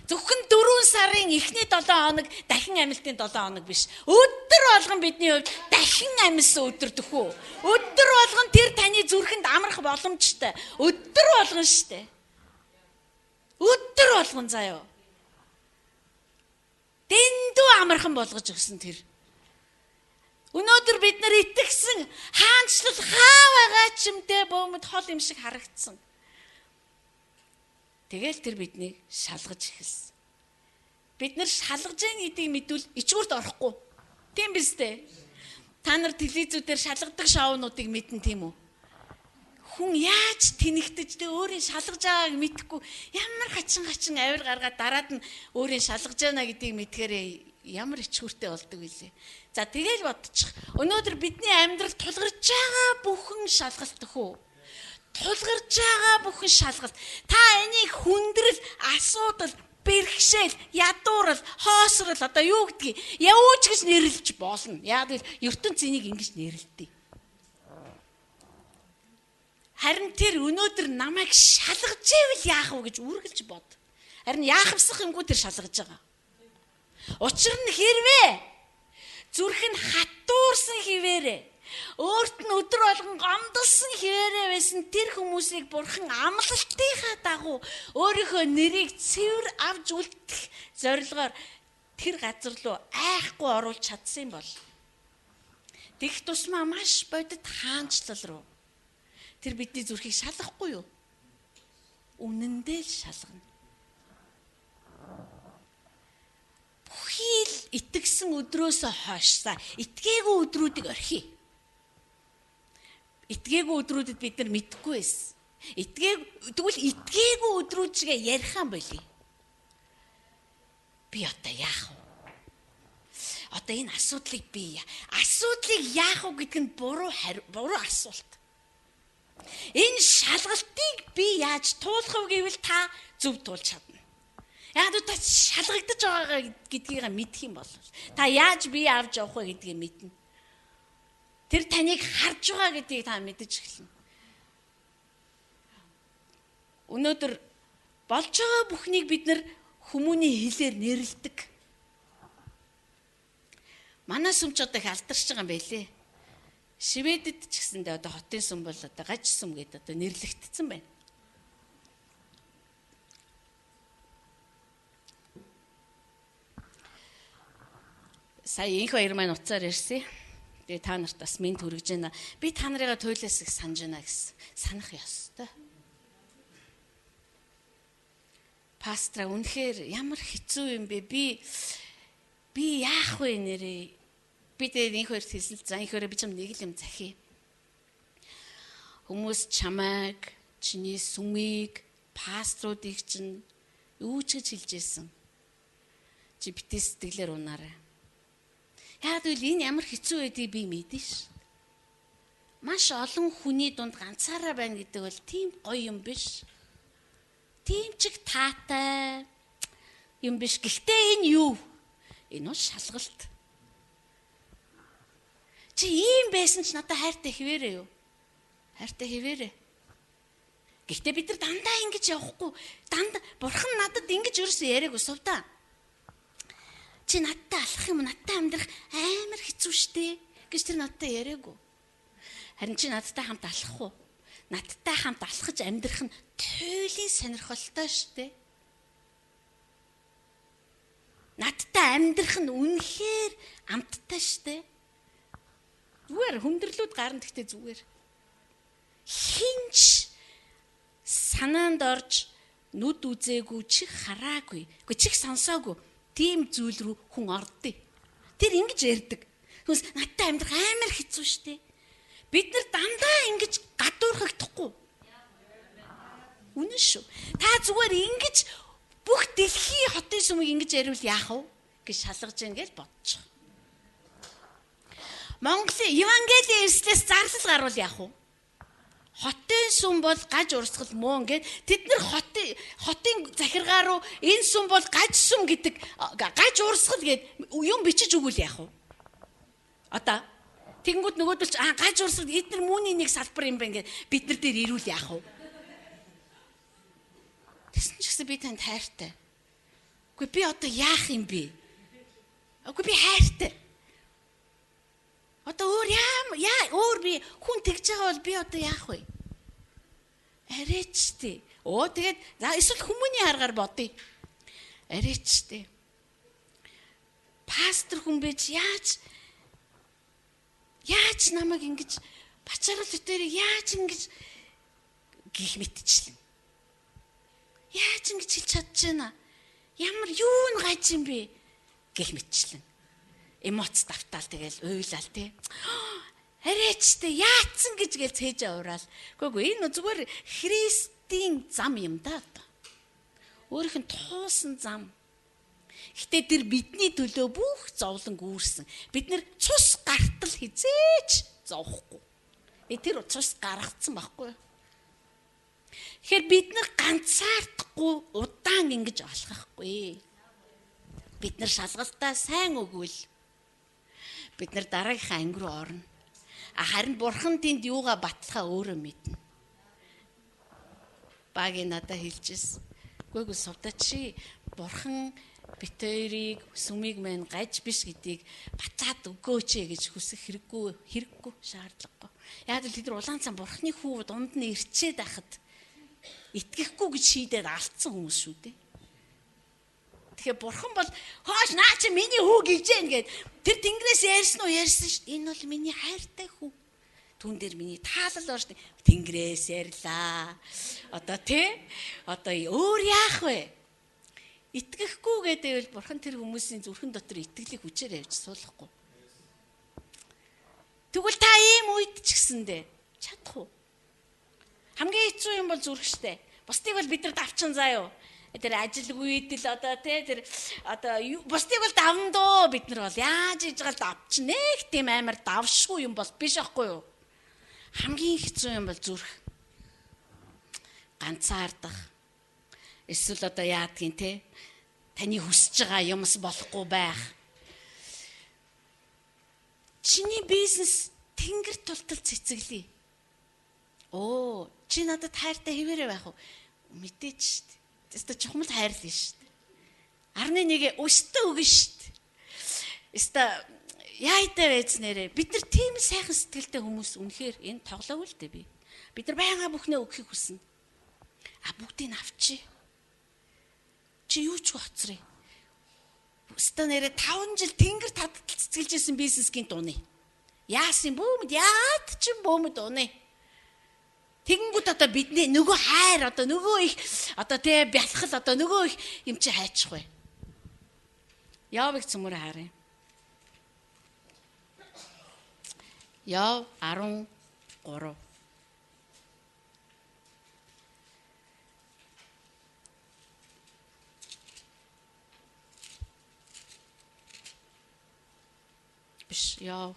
Speaker 2: зөвхөн 4 сарын эхний 7 хоног дахин амьлтын 7 хоног биш. Өдөр болгон бидний хувьд дахин амьсан өдөр төхөө. Өдөр болгон тэр таны зүрхэнд амрах боломжтой. Өдөр болгон штэ. Өдөр болгон заяа. Дэндүү амархан болгож өгсөн тэр. Өнөөдөр бид нар итгэсэн хаанчлал хаа байгаа ч юмтэй бөөмөд хол юм шиг харагдсан. Тэгэл тэр биднийг шалгаж эхэлсэн. Бид нар шалгаж яах гэдгийг мэдвэл ичгүрт орохгүй. Тийм биз дээ. Та нар телевизүүдээр шалгадаг шоунуудыг мэднэ тийм үү? Хүн яаж тэнэгтэж тэ өөрийн шалгаж байгааг мэдэхгүй ямар хачин авир гаргаад дараад нь өөрийн шалгаж байна гэдгийг мэдхээр ямар ичгүртэй болдог вүлээ. За тэгэл бодчих. Өнөөдөр бидний амьдрал тулгарч байгаа бүхэн шалгалт төхөө. Тулгарч байгаа бүхэн шалгалт. Та энийг хүндрэл, асуудал, бэрхшээл, ядуурал, хоосрол одоо юу гэдгийг явууч гэж нэрлэж болно. Яг л ертөнц энийг ингэж нэрлэдэг. Харин тэр өнөөдөр намайг шалгаж ивэл яах вэ гэж үргэлж бод. Харин яахвсах юмгүй тэр шалгаж байгаа. Учир нь хэрвээ зүрх нь хатуурсан хിവэрэ өөрт нь өдөр болгон гомдолсон хിവэрэ байсан тэр хүмүүсийг бурхан амлалтынхаа дагуу өөрийнхөө нэрийг цэвэр авч үлдэх зорилгоор тэр газар руу айхгүй оруулж чадсан бол тэгх тусмаа маш бодит хаанчлал руу тэр бидний зүрхийг шалгахгүй юу? Үнэндээ л шалгана. Бүхий л итгэсэн өдрөөсөө хойшсаа итгээгүй өдрүүдийг орхий. Итгээгүй өдрүүдэд бид нар мэдэхгүй байсан. Тэгвэл итгээгүй өдрүүд чигээ ярихаан болий. Би одоо яах вэ? Одоо энэ асуудлыг асуудлыг яах вэ гэдг нь буруу асуулт. Энэ шалгалтыг би яаж туулах вэ гэвэл та зөв туулж чадна. Яг та шалгагдаж байгаа гэдгийг мэдэх юм бол та яаж бие авч явах вэ гэдгийг мэднэ. Тэр таныг харж байгаа гэдгийг та мэдэж эхэлнэ. Өнөөдөр болж байгаа бүхнийг бид нар хүмүүний хэлээр нэрлэдэг. Манай сүмч одоо их алдарч байгаа юм байлээ. Шведэд ч гэсэндээ одоо хотын сүм бол одоо гаж сүм гэдэг одоо нэрлэгдсэн байна. Сая инх баяр маань уцаар ирсэн. Тэгээ та нарт бас минь хүргэж байна. Би та нарыгаа туйлаас их санаж байна гэсэн. Санах ёстой. Пастра үнэхээр ямар хэцүү юм бэ? Би яах вэ нэрээ? Би тэгээд инх баярт хэлсэн л за инх баяраа би ч нэг л юм захий. Хүмүүс чамайг, чиний сүмийг, паструудыг чинь юу ч гэж хэлж ийсэн. Чи битээ сэтгэлээр унаарай. Яг л энэ ямар хэцүү байдгийг би мэдэн ш. Маш олон хүний дунд ганцаараа байна гэдэг бол тийм гоё юм биш. Тийм чиг таатай юм биш. Гэхдээ энэ юу? Энэ бол шалгалт. Чи ийм байсан ч надад хайртай хэвээрээ юу? Хайртай хэвээрээ. Гэхдээ бид нар дандаа ингэж явахгүй. Дандаа бурхан надад ингэж ерөөсөө яриаг усвдаа. Чи надтай алхах юм, надтай амьдрах амар хэцүү шттэ гэж тэр надтай яриаггүй. Харин чи надтай хамт алхах уу? Надтай хамт алхаж амьдрах нь туйлын сонирхолтой шттэ. Надтай амьдрах нь үнэхээр амттай шттэ. Зүгээр хүндрэлүүд гарна гэхдээ зүгээр. Хинч санаанд орж нүд үзээгүй, чих хараагүй, чих сонсоогүй тийм зүйл рүү хүн ордё. Тэр ингэж ярьдаг. Хүнс надтай амьдрах амар хэцүү штэ. Бид нар дандаа ингэж гадуурхагдахгүй. Үнэн шүү. Та зүгээр ингэж бүх дэлхийн хотын сүмийг ингэж яриул яах вэ гэж шалгаж гин гэж бодчих. Монголын евангелийн эрслээс зарлал гарвал яах вэ? Хотын сүм бол гаж урсгал мөн гэд тэд нар хотын захиргаа руу энэ сүм бол гаж сүм гэдэг гаж урсгал гэд юм бичиж өгвөл яах вэ? Одоо тэгэнгүүт нөгөөдөл гаж урсгал эдгээр мууны нэг салбар юм байна гэд бид нар дээр ирүүл яах вэ? Тэсэн ч гэсэн би танд хайртай. Үгүй би одоо яах юм бэ? Үгүй би хайртай. Одоо өөр би хүн тэгж байгаа бол би одоо яах вэ? Арайчтэй. Тэгээд эсвэл хүмүүний аргаар бодъё. Арайчтэй. Пастор хүн байж яаж намайг ингэж бачаарал дээр яаж ингэж гих мэтчлэн. Яаж ингэж хэлж чадчихна? Ямар юу н гаж юм бэ? Гих мэтчлэн. Эмоц давтаал тэгэл уйлал тий. Арайчтэй яатсан гэж гээл цээжээ ураал. Үгүй энэ зүгээр Христийн зам юм да. Өөрийнх нь туусан зам. Гэтэ тэр бидний төлөө бүх зовлон гүүрсэн. Бид нэр цус гартал хизээч зовхгүй. Тэр цус гаргацсан байхгүй юу? Тэгэхээр бид нар ганцаардахгүй удаан ингэж алхахгүй. Бид нар шалгалтаа сайн өгвөл бид нар дараагийнхаа анги руу орно. Харин бурхан тэнд юугаа батлахаа өөрөө мэднэ. Багийн надад хэлжээс. Үгүй сувдачи бурхан битэрийг сүмийг мэн гаж биш гэдгийг батлаад өгөөч гэж хүсэх хэрэггүй шаардлагагүй. Яг л тэд нар улаан цан бурханы хүү дунд нь ирчээд байхад итгэхгүй гэж шийдээд алдсан хүмүүс шүү дээ. Тэгэхээр бурхан бол хоош наа чи миний хүү гэж гэн гэд тэр тэнгэрээс ярьсан уу ярьсан шүү дээ. Энэ бол миний хайртай хүү. Түн дээр миний таалал орж тэнгэрээс ярьлаа. Одоо өөр яах вэ? Итгэхгүй гэдэг бол бурхан тэр хүмүүсийн зүрхэн дотор итгэлийг хүчээр явж суулгахгүй. Тэгвэл та ийм үед ч гэсэндээ чадах уу? Хамгийн хэцүү юм бол зүрх штэ. Бусдыг бол бид нар давчин заа юу? Тэр ажилгүй идэл бусдыг бол давн доо бид нар бол яаж иж байгаа давчин нэг тийм амар давшгүй юм бол биш аахгүй юу? Хамгийн хэцүү юм бол зүрх. Ганцаардах. Эсвэл яадгийн те таны хүсэж байгаа юмс болохгүй байх. Чиний бизнес тэнгэр тултал цэцэглэе. Чи надад хайртай хэвээрээ байх уу? Мэдээч шүү дээ. Тэстэ чухмал хайрлаа шүү дээ. Арны нэгэ өстө өгнө шүү дээ. Эста яайтай байцнарэ бид нар тийм сайхан сэтгэлтэй хүмүүс үнэхээр энэ тоглоов л дээ би. Бид нар байнга бүхнээ өгөхийг хүснэ. Бүгдийг авчи. Чи юу ч хоцроо. Өстө нэрэ 5 жил тэнгэр татал цэцгэлжсэн бизнесийн дууны. Яасан бөөмд яад ч бөөмд дууны. Тэгэнгүүт бидний нөгөө хайр нөгөө их бялхал нөгөө их юм чи хайчих вэ? Явыг цөмөр харъя. Яв 13. Биш яв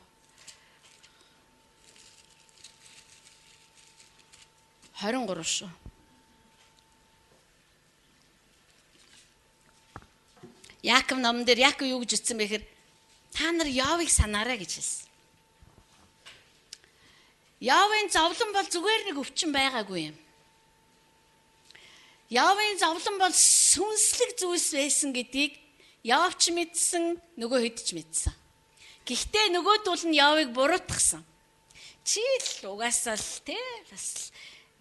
Speaker 2: 23 шүү. Яаков номон дээр Яаков юу гэж хэлсэн бэ гэхээр та нар Явыг санаарай гэж хэлсэн. Явын зовлон бол зүгээр нэг өвчин байгаагүй юм. Явын зовлон бол сүнслэг зүйлс байсан гэдгийг Явч мэдсэн, нөгөө хэд ч мэдсэн. Гэхдээ нөгөөдөл нь Явыг буруутгасан. Чи л угаасаа л бас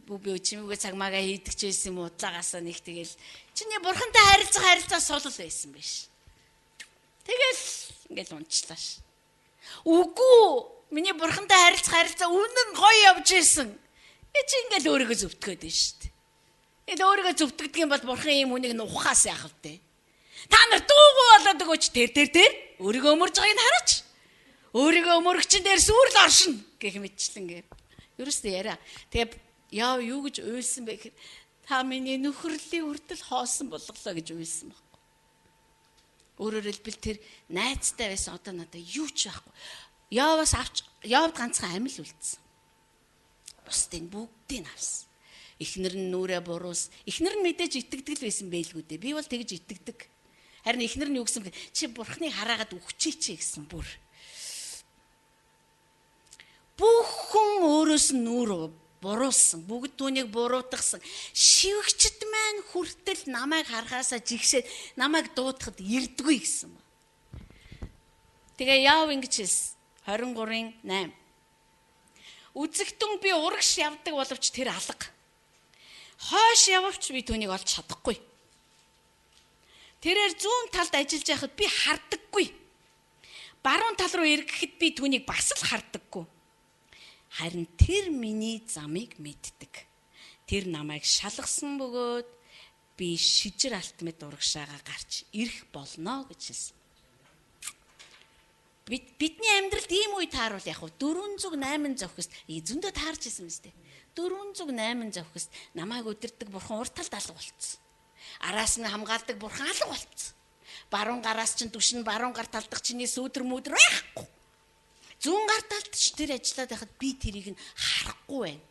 Speaker 2: би чимээгүй цагмаагаа хийдэг ч байсан юм удаагаасаа нэг тэгэл чиний бурхантай харилцаа сул байсан биш. Тэгэл ингээл унчлаа ш. Үгүй миний бурхантай харилцаа үнэн гоё явж исэн. Чи ингээл өөрийгөө зөвтгөөд байна шүү дээ. Энэ өөрийгөө зөвтгдөг юм бол бурхан ийм хүнийг нухаас яах вэ? Та нар дуугүй болоод өгөөч тэр өөрийгөө өмөрж байгааг нь хараач. Өөрийгөө өмөрөгчин дээр сүрл оршин гэх мэтчлэн гээ. Ерөөсөө яриа. Тэгээ яав юу гэж уйлсан бэ гэхээр та миний нөхөрлийн хүртэл хоосон болголоо гэж уйлсан баг. Өөрөөр хэлбэл тэр найзтай байсан одоо надад юу ч байхгүй. Явд ганцхан амил үлдсэн. Бусдын бүгдийг авсан. Эхнэр нь нүрээ буруус. Эхнэр нь мэдээж итгэдэг л байсан байлгүй дээ. Би бол тэгж итгэдэг. Харин эхнэр нь юу гэсэн бэ? Чи бурхныг хараагаад үхчихээ гэсэн бүр. Бүх хүн өөрөөс нь нүр буруулсан. Бүгд түүнийг буруутгасан. Шивгчд маань хүртэл намайг харахаасаа жигшээд намайг дуутахад ирдгүй гэсэн. Тэгээ яав ингэж хэлсэн. 23:8. Үзэгтэн би урагш явдаг боловч тэр алга. Хойш явавч би түүнийг олж чадахгүй. Тэрээр зүүн талд ажиллаж байхад би хардаггүй. Баруун тал руу эргэхэд би түүнийг бас л хардаггүй. Харин тэр миний замыг мэддэг. Тэр намайг шалгасан бөгөөд би шижир алт мэд урагшаага гарч ирэх болно гэж хэлсэн. Бидний амьдралд ийм үе тааруул яг 408 зовхост зөндөө таарч исэн мэт. 408 зовхост намайг өдөрдөг бурхан урт талд алга болцсон. Араас нь хамгаалдаг бурхан алга болцсон. Баруун гараас чинь түшин баруун гар талдах чиний сүүдэр мүдэр байхгүй. Зүүн гар талд ч тэр ажиллаад байхад би тэрийг нь харахгүй байна.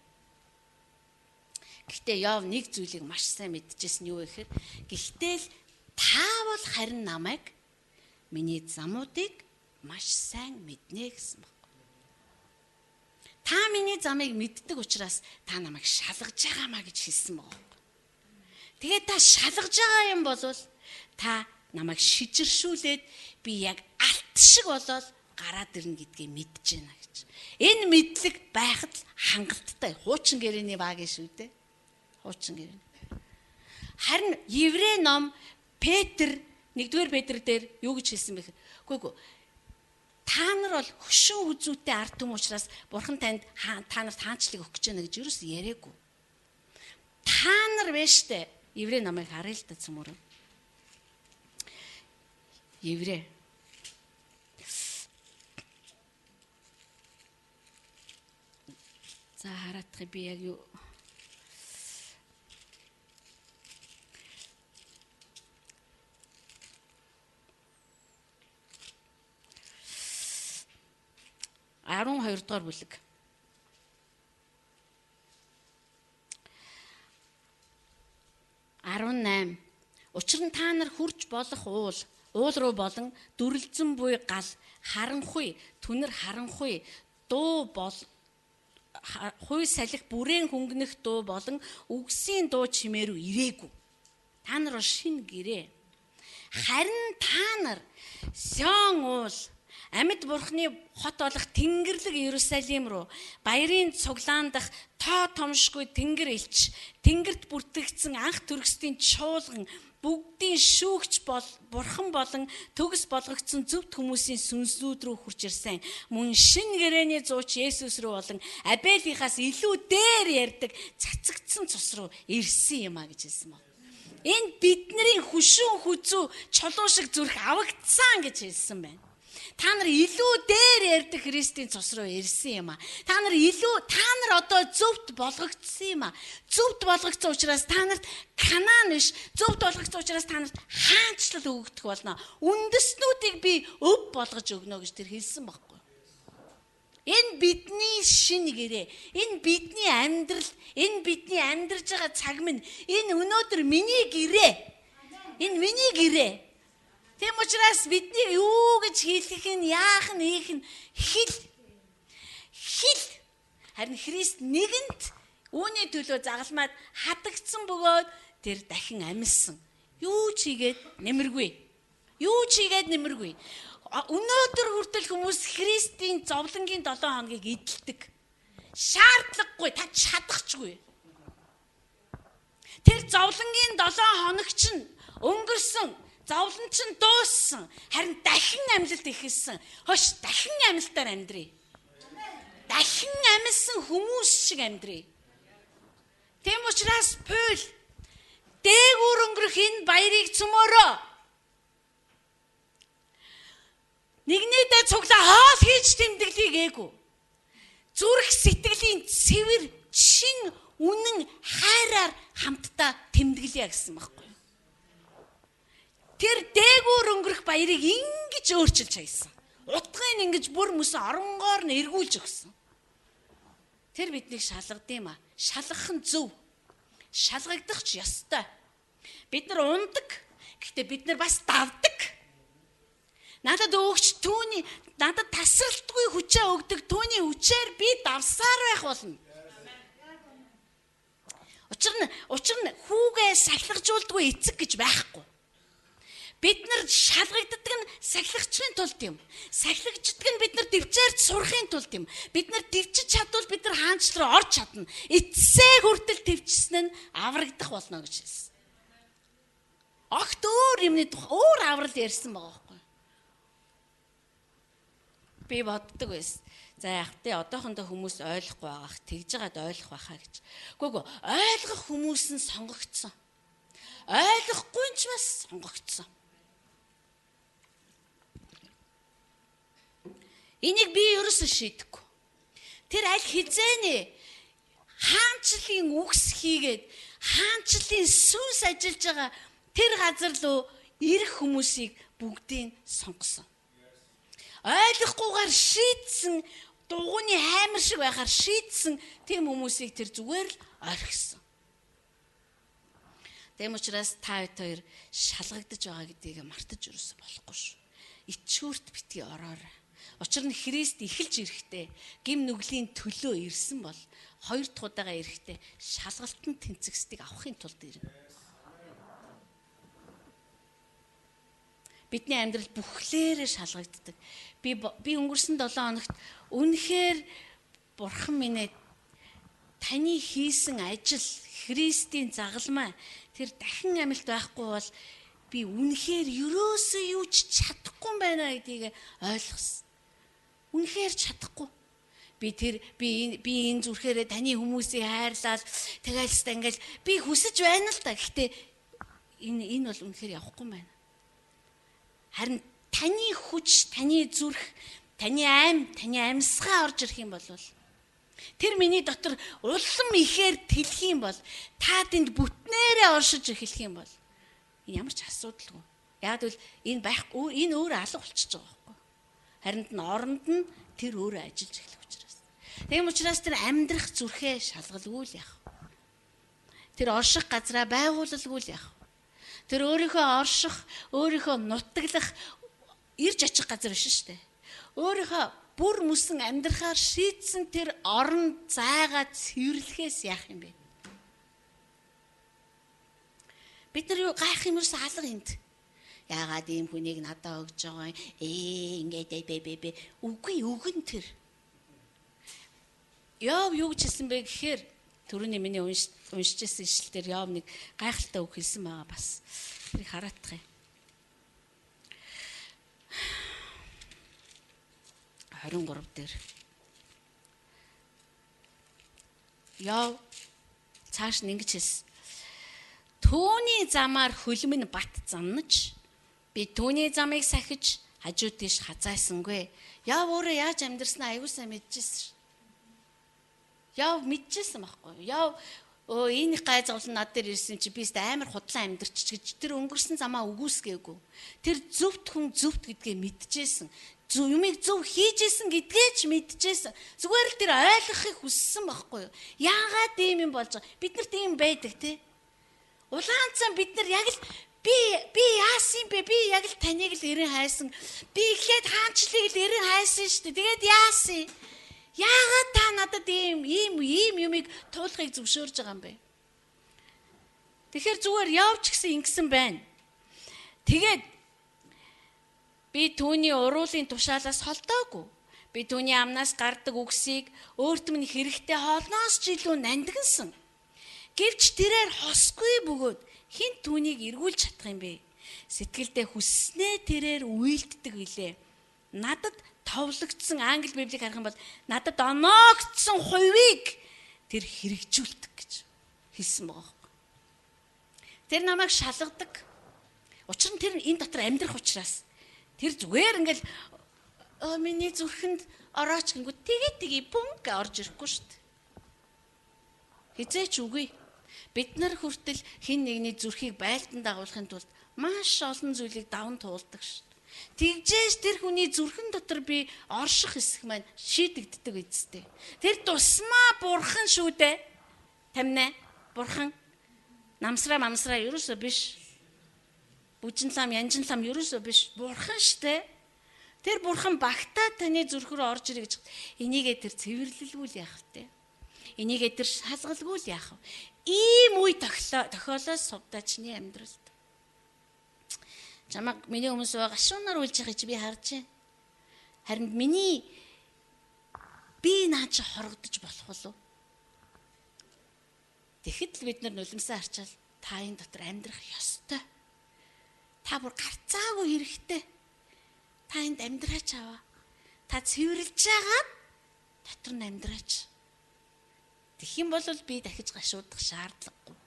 Speaker 2: Гэхдээ яв нэг зүйлийг маш сайн мэдчихсэн юу вэ гэхээр гэхдээ л та бол харин намайг миний замуудыг маш сайн мэднэ гэсэн баг. Та миний замыг мэддэг учраас та намайг шалгаж байгаамаа гэж хэлсэн баг. Тэгээд та шалгаж байгаа юм бол та намайг шижиршүүлээд би яг алт шиг болоод гараад ирнэ гэдгийг мэдж байна гэж. Энэ мэдлэг байхад хангалттай. Хуучин гэрээний баг шүү дээ. Хуучин гэрээ. Харин Еврей ном Петр 1-р Петр дээр юу гэж хэлсэн бэ? Үгүй. Та нар бол хөшөө үзүүтэй ард түмэн учраас бурхан танд та нарт хаанчлыг өгөх гэж байна гэж юус яриаггүй. Та нар биш дээ. Еврей номыг харъя л да цөмөрөө. Еврей. За хараадах би яг юу 12 дугаар бүлэг. Учир нь та нар хурж болох уул руу болон дүрлзэн буй гал харанхуй түнэр харанхуй дуу бол хуй салхи бүрээн хөнгөнөх дуу болон үгсийн дуу чимээр ирээгүй. Та нар шин гэрээ. Харин та нар Сион уул амьд бурхны хот болох Тэнгэрлэг Иерусалим руу баярын цуглаан дах тоо томшгүй тэнгэр элч тэнгэрт бүртгэгдсэн анх төрөсдийн чуулган бүгдийн шүүгч бурхан болон төгс болгогдсон зөвхт хүмүүсийн сүнслүүд рүү хурж ирсэн. Мөн шин гэрээний зууч Есүс рүү болон Абелийнхаас илүү дээр ярддаг цацагдсан цус руу ирсэн юм а гэж хэлсэн байна. Энэ бидний хүшүүн хүзүү чулуу шиг зүрх авагдсан гэж хэлсэн байна. Та нар илүү дээр ярддаг Христийн цус руу ирсэн юм а. Та нар одоо зөвхт болгогдсон юм а. Зөвхт болгогдсон учраас та нарт Канаан биш, зөвхт болгогдсон учраас та нарт хаанчлал өгөгдөх болно. Үндэснүүдийг би өв болгож өгнө гэж тэр хэлсэн байхгүй. Энэ бидний шин гэрээ, энэ бидний амьдрал, энэ бидний амьдарж байгаа цаг минь, энэ өнөөдөр миний гэрээ. Энэ миний гэрээ. Тэм учраас бидний юу гэж хэлэх нь, яах нь, ийх нь хэл. Харин Христ нэгэнт үүний төлөө загалмаад хатагдсан бөгөөд тэр дахин амьсан. Юу ч хийгээд нэмэргүй. Өнөөдөр хүртэл хүмүүс Христийн зовлонгийн 7 хоногийг эдэлдэг. Шаардлагагүй, та чадахчгүй. Тэр зовлонгийн 7 хоног чинь өнгөрсөн. Зовлон чинь дууссан. Харин дахин амьлалт ихэлсэн. Хош дахин амьлалтаар амьдрий. Дахин амьсан хүмүүс шиг амьдрий. Тэм учраас Паул дээгүүр өнгөрөх энэ баярыг цөмөөрөө. Нэгнийдээ цуглаа хоол хийж тэмдэглэе гээгүй. Зүрх сэтгэлийн цэвэр шин үнэн хайраар хамтдаа тэмдэглэе гэсэн байхгүй. Тэр дээгүүр өнгөрөх баярыг ингэж өөрчилж хайсан. Утгыг ингэж бүр мөсөн оронгоор нь эргүүлж өгсөн. Тэр биднийг шалгадсан юм а. Шалгах нь зөв. Шалгагдах ч ёстой. Бид нар ундаг. Гэхдээ бид нар бас давдаг. Надад өгч түүний надад тасралтгүй хүчээ өгдөг түүний хүчээр би давсаар байх болно. Учир нь хүүгээ сахилгажуулдгүй эцэг гэж байхгүй. Бид нар шалгагддаг нь сахилгачхийн тулд юм. Сахилгаждаг нь бид нар дэвчээрч сурахын тулд юм. Бид нар дэвчиж чадвал бид нар хаанчлал орж чадна. Эцсээ хүртэл дэвчсэн нь аврагдах болно гэж хэлсэн. Огт өөр юмны өөр аврал ярьсан байгаа байхгүй. Би боддог байсан. За яг тэ одоохондоо хүмүүс ойлгохгүй байгаах, тэгж байгаад ойлгох байхаа гэж. Үгүй ойлгох хүмүүс нь сонгогдсон. Ойлгохгүй ч бас сонгогдсон. Энийг би ерөөсөө шийдэхгүй. Тэр аль хизээнэ хаанчлалын үгс хийгээд хаанчлалын сүнс ажиллаж байгаа тэр газар руу ирэх хүмүүсийг бүгдийг сонгосон. Ойлгохгүйгээр шийдсэн дугууны хаймар шиг байхаар шийдсэн тийм хүмүүсийг тэр зүгээр л орхисон. Тэм учраас та хоёр шалгагдаж байгаа гэдгийг мартаж өрөөсө болохгүй шүү. Ичүүрт битгий ороорой. Учир нь Христ эхэлж ирэхдээ гим нүглийн төлөө ирсэн бол хоёр дахь удаага ирэхдээ шалгалтанд тэнцэхстийг авахын тулд ирнэ. Бидний амьдрал бүхлээрээ шалгагддаг. Би өнгөрсөн 7 хоногт үнэхээр Бурхан минь таны хийсэн ажил Христийн загалмай тэр дахин амилт байхгүй бол би үнэхээр ерөөсөө юу ч чадахгүй юм байна гэдгийг ойлгосон. Үнэхээр чадахгүй. Би энэ зүрхээрээ таны хүмүүсийг хайрлаад тэгэлстэй ингээл би хүсэж байна л да. Гэхдээ энэ бол үнэхээр явахгүй юм байна. Харин таны хүч, таны зүрх, таны амьсгаа орж ирэх юм бол тэр миний дотор улам ихээр тэлэх юм бол та тэнд бүтнээрээ оршиж эхлэх юм бол энэ ямар ч асуудалгүй. Яг л энэ байхгүй, энэ өөр алга болчихж байгаа байхгүй. Харин оронд нь тэр өөрөө ажиллаж эхлэх учраас. Тийм учраас тэр амьдрах зүрхээ шалгалгүй л яах. Тэр орших газраа байгуулалгүй л яах. Тэр өөрийнхөө орших, өөрийнхөө нутаглах ирж очих газар биш шүү дээ. Өөрийнхөө бүр мөсөн амьдрахаар шийдсэн тэр орон зайгаа цэвэрлэхээс яах юм бэ? Бид нар юу гайх юм ерөөс алга энд. Яагаад ийм хүнийг надад өгж байгаа юм? Ингээд бэ. Үгүй өгөн тэр. Яв юу гэж хэлсэн бэ гэхээр түрүүний миний уншижсэн ишлэлээр яв нэг гайхалтай үг хэлсэн байгаа бас. Тэрийг хараадах юм. 23 дээр. Яв цааш нь ингэж хэлсэн. Түүний замаар хөлмөн бат замнаж би түүний замыг сахиж хажуу тийш хазаасангүй. Яв өөрөө яаж амьдрснаа аягүй сайн мэдчихсэн. Яв мэдчихсэн байхгүй. Яв энэ гай зовлон над дээр ирсэн чи би амар худлаа амьдрч гэж тэр өнгөрсөн замаа үгүйсгээгүй. Тэр зөвхт хүн зөвхт гэдгээ мэдчихсэн. Юмыг зөв хийжсэн гэдгээ ч мэдчихсэн. Зүгээр л тэр ойлгохыг хүссэн байхгүй юу? Яагаад ийм юм болж байгаа? Бид нарт ийм байдаг тий. Улаанцан бид нар яг л би яасан бэ? Би яг л таныг л эрен хайсан. Би эхлээд хаанчлалыг л эрен хайсан шүү дээ. Тэгээд яасан? Яагаад та надад ийм юмыг туулахыг зөвшөөрж байгаа юм бэ? Тэгэхээр зүгээр явж гисэн ингэсэн байна. Тэгээд би түүний уруулын тушаалаас холдоогүй. Би түүний амнаас гардаг үгсийг өөрт минь хэрэгтэй хоолноос ч илүү нандинсан. Гэвч тэрээр хосгүй бөгөөд хин түүнийг эргүүлж чадах юм бэ? Сэтгэлдээ хүсснээ тэрээр үйлддэг билээ. Надад товлогдсон англи библийг харах юм бол надад оноогдсон хувийг тэр хэрэгжүүлдэг гэж хэлсэн байгаа. Тэр намайг шалгадаг. Учир нь тэр энэ дотор амьдрах учраас. Тэр зүгээр ингээл миний зүрхэнд орооч гингүү тэгээ бүнг орж ирэхгүй шүү дээ. Хизээч үгүй. Бид нар хүртэл хин нэгний зүрхийг байлдан дагуулахын тулд маш олон зүйлийг даван туулдаг шүү дээ. Тэгжээж тэр хүний зүрхэн дотор би орших хэсэг маань шийдэгддэг үсттэй. Тэр тусмаа бурхан шүү дээ. Тамина бурхан намсраа ерөөсөө биш. Бүжин лам янжин лам ерөөсөө биш. Бурхан штэ. Тэр бурхан багтаа таны зүрх рүү орж ирэх гэж. Энийгээ тэр цэвэрлэлгүй яах вэ? Энийгээ тэр шалгалгүй яах вэ? Ийм үе тохиолоос сувдаачны амьдралд. Чамаг миний өмнөөс гашуунаар үлж байгаа чи би харж байна. Харин миний би наач хорогдож болох болов. Тэгэхэд л бид нар нулимсаа харчаал та энэ дотор амьдрах ёстой. Та бүр гарцаагүй хэрэгтэй. Та энд амьдраач аваа. Та цэвэрлж байгаа дотор нь амьдраач. Тэгэх юм бол би дахиж гашуудах шаардлагагүй.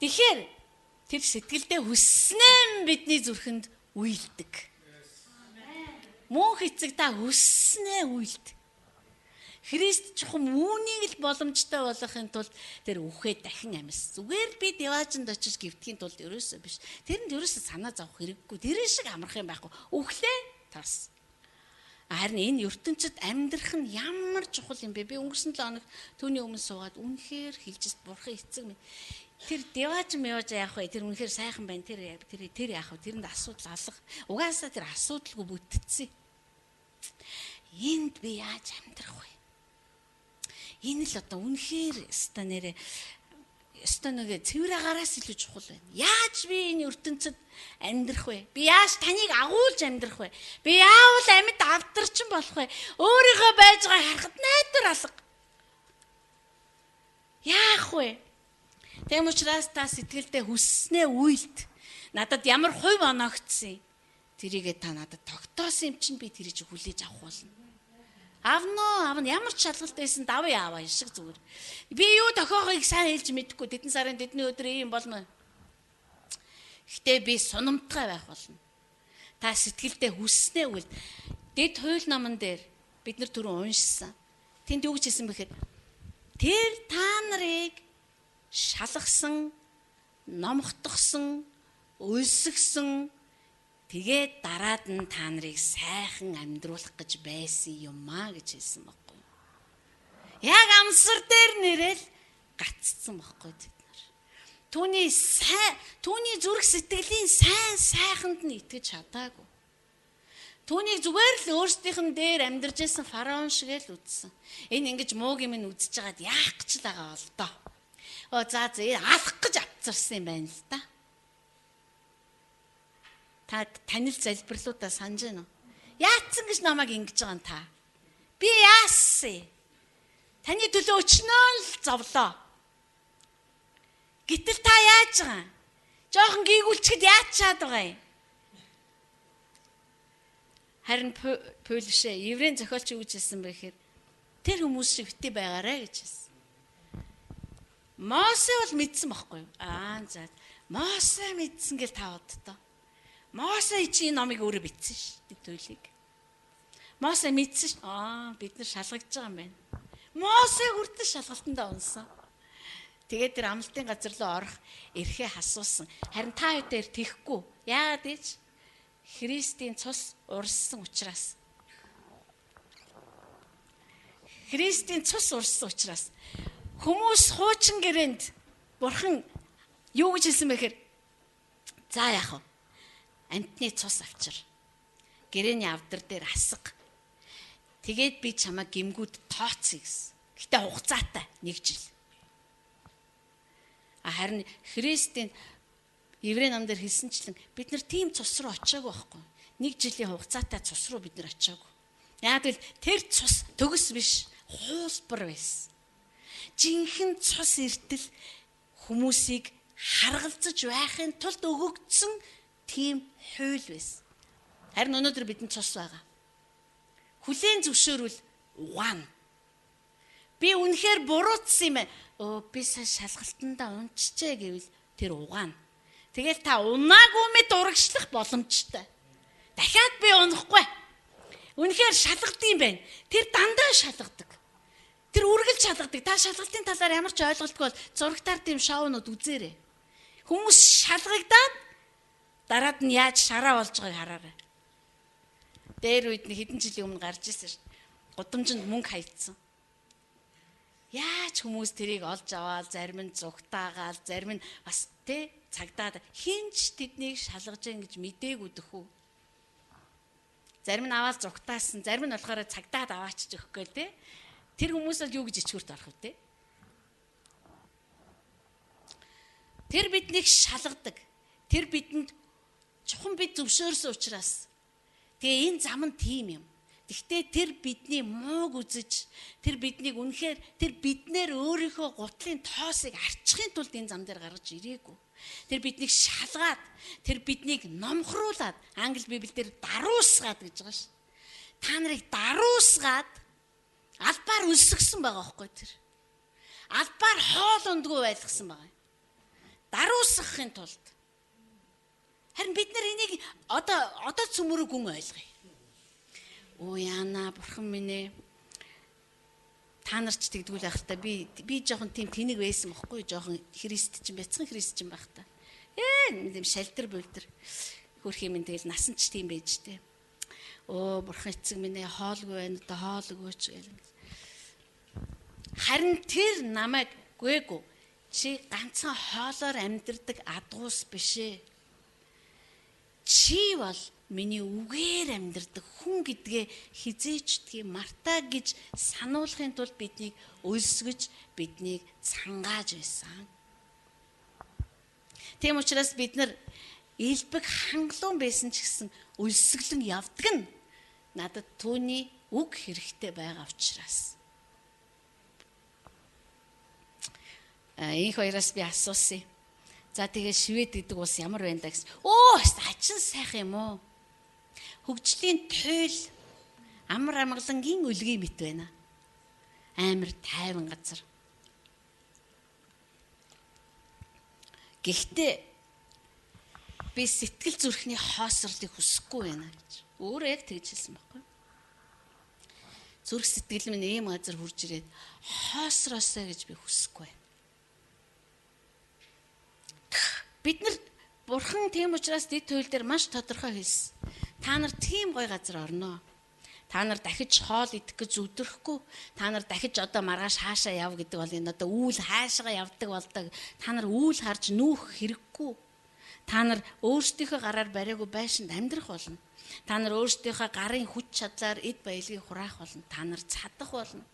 Speaker 2: Тэгэхээр тэр сэтгэлдээ хүсснээ бидний зүрхэнд үйлдэг. Мөнх эцэг та хүсснээ үйлдэг. Христ чухам үүнийг л боломжтой болгохын тулд тэр үхээ дахин амьс. Зүгээр би деваажинд очиж гівтгэхийн тулд ерөөсөө биш. Тэрэнд ерөөсөө санаа зовох хэрэггүй. Тэрэн шиг амрах юм байхгүй. Үхлээ тас. Харин энэ ертөнцид амьдрах нь ямар чухал юм бэ? Би өнгөрсөн 7 хоног түүний өмнө суугаад үнэхээр хэлжсэн бурхан эцэг минь. Тэр девааж яах вэ? Тэр үнэхээр сайхан байна. Тэр яах вэ? Тэрэнд асуудал алга. Угаасаа тэр асуудалгүй бүтцсэн. Энд би яаж амьдрах вэ? Энэ л одоо үнэхээр нэг цэвэр агаараас илүү чухал байна. Яаж би энэ ертөнцид амьдрах вэ? Би яаж таныг агуулж амьдрах вэ? Би яавал амьд авдарчин болох вэ? Өөрийнхөө байж байгаа харахад найдвар алга. Яах вэ? Тэм учраас та сэтгэлдээ хүсснээ үйлд. Надад ямар хувь оногдсон. Тэрийгээ та надад тогтоосон юм чинь би тэрийг хүлээж авах болно. Авна ямар ч шалгалт байсан даваа яваа шиг зүгээр. Би юу тохиохыг сайн хэлж мэдэхгүй. Тэдэн сарын тэдний өдөр ийм болно. Гэтэ би сунамтгай байх болно. Та сэтгэлдээ хүсснээ үл. Дэд хууль номон дээр бид нар түрүү уншсан. Тэнд юу гэж хэлсэн бэхээр тэр та нарыг шалгасан, номхотгосон, өлсгсөн тэгээд дараад нь та нарыг сайхан амьдруулах гэж байсан юм аа гэж хэлсэн байхгүй. Яг амсар дээр нэрэл гаццсан байхгүй тэд нар. Түүний зүрх сэтгэлийн сайханд нь итгэж чадаагүй. Түүнийг зүгээр л өөрсдийнхэн дээр амьдарч байсан фараон шиг л үзсэн. Энэ ингэж мууг юм үзэж байгаад яах гэж л байгаа бол доо. Алах гэж авцарсан юм байна л да. Та танил залбирлуудаа санаж байна уу? Яатсан гэж намайг ингэж байгаа юм та? Би яасан? Таны төлөө өчнөө л зовлоо. Гэтэл та яаж байгаа? Жохон гийгүүлчихэд яаж чаад байгаа юм? Харин Паулишээ еврейн зохиолч юу гэж хэлсэн бэ гэхээр тэр хүмүүс шиг битгий байгаарэ гэж хэлсэн. Мосе бол мэдсэн байхгүй юу? За. Мосе мэдсэн гэл та боддоо. Мосе чи номыг өөрөө бичсэн шүү дээ төлийг. Мосе мэдсэн шүү. Бид нар шалгаж байгаа юм байна. Мосе хүртэл шалгалтандаа унсан. Тэгээд тэр амлалтын газар руу орох эрхээ хасуусан. Харин та хоёр тэхгүй. Яагаад гэж? Христийн цус урссан учраас. Христийн цус урссан учраас хүмүүс хуучин гэрээнд бурхан юу гэж хэлсэн бэхээр за яах вэ? Амтны цус авчир. Гэрээний авдар дээр асга. Тэгээд би чамаа гимгүүд тооцъё гэсэн. Гэтэ хугацаатай 1 жил. Харин Христийн еврей ном дээр хэлсэнчлэн бид нар тийм цус руу очиагүй байхгүй. 1 жилийн хугацаатай цус руу бид нар очиагүй. Яг л тэр цус төгс биш, хуулбар байсан. Жинхэнэ цус эртэл хүмүүсийг харгалзаж байхын тулд өгөгдсөн тийм хууль байсан. Харин өнөөдөр бидэнд цус байгаа. Хүлээн зөвшөөрвөл угаана. Би үнэхээр буруутсан юм байна. Би сая шалгалтандаа унчжээ гэвэл тэр угаана. Тэгэл та унаагүй мэд урагшлах боломжтой. Дахиад би унахгүй. Үнэхээр шалгалт юм байна. Тэр дандаа шалгадаг. Тэр үргэлж шалгадаг. Та шалгалтын талаар ямар ч ойлголтгүй бол зурагтаар тийм шоунууд үзээрэй. Хүмүүс шалгагдаад дараад нь яаж шараа болж байгааг хараарай. Дээр үед нэг хэдэн жилийн өмнө гарч ирсэн шүү. Гудамжинд мөнгө хаягдсан. Яаж хүмүүс тэрийг олж аваад зарим нь зүгтаагаал, зарим нь бас цагдаад хинч тэднийг шалгаж гэн гэж мдээгүй дөхөө. Зарим нь аваад зүгтаасан, зарим нь болохоор цагдаад аваач өгөхгүй те. Тэр хүмүүс бол юу гэж ичгүүрт орох вэ те? Тэр биднийг шалгадаг. Тэр бидэнд чухам бид зөвшөөрсөн учраас тэгээ энэ зам нь тийм юм. Гэхдээ тэр бидний мууг үзэж, тэр биднийг үнэхээр тэр биднэр өөрийнхөө гутлын тоосыг арчихын тулд энэ зам дээр гаргаж ирээгүй. Тэр биднийг шалгаад, тэр биднийг номхруулад, англи библиэлд даруусгаад гэж байгаа ш. Та нарыг даруусгаад албаар өлсгсөн байгаа байхгүй тэр. Албаар хоол ундгүй байлгасан байгаа. Даруусгахын тулд. Харин бид нар энийг одоо цөмөрөг гүн ойлгоё. Оо яана бурхан минь ээ. Та нар ч тэгдгүүл байх та би жоохон тийм тэнэг байсан бохгүй жоохон христчин бяцхан христчин байх та. Тийм шалтар бөлтөр. Хөрх юм тэгэл насан ч тийм байж тээ. Оо бурхан эцэг минь ээ хоолгүй байна одоо хоол өгөөч гэл. Харин тэр намайг гүйгүй. Чи ганцхан хоолоор амьдэрдэг адгуус биш ээ. Чи бол миний үгээр амьдэрдэг хүн гэдгээ хизээчдгийг мартаа гэж сануулахын тулд биднийг өлсгөж, биднийг цангааж байсан. Тийм учраас бид нар элбэг хангалуун байсан ч гэсэн өлсгөлэн явдаг нь надад түүний үг хэрэгтэй байгаа учраас. Их хоёроос би асуусан. За тэгээ Швед гэдэг улс ямар байна даа гэсэн. Ачин сайхан юм уу? Хөгжлийн туйл амар амгалангийн өлгийн мэт байна. Амар тайван газар. Гэхдээ би сэтгэл зүрхний хоосрлыг хүсэхгүй байна гэж. Өөрөө яг тэгж хэлсэн байхгүй. Зүрх сэтгэл минь ийм газар хурж ирээд хоосроосоо гэж би хүсэхгүй. Бид нар бурхан тийм учраас дэд туйл дээр маш тодорхой хэлсэн. Та нар тийм гоё газар орноо. Та нар дахиж хоол идэх гэж зүдрэхгүй. Та нар дахиж одоо маргааш хаашаа яв гэдэг бол энэ одоо үүл хаашаа явдаг болдог. Та нар үүл харж нүүх хэрэггүй. Та нар өөрсдийнхөө гараар бариагүй байшинд амьдрах болно. Та нар өөрсдийнхөө гарын хүч чадлаар эд баялагийг хураах болно. Та нар цадах болно.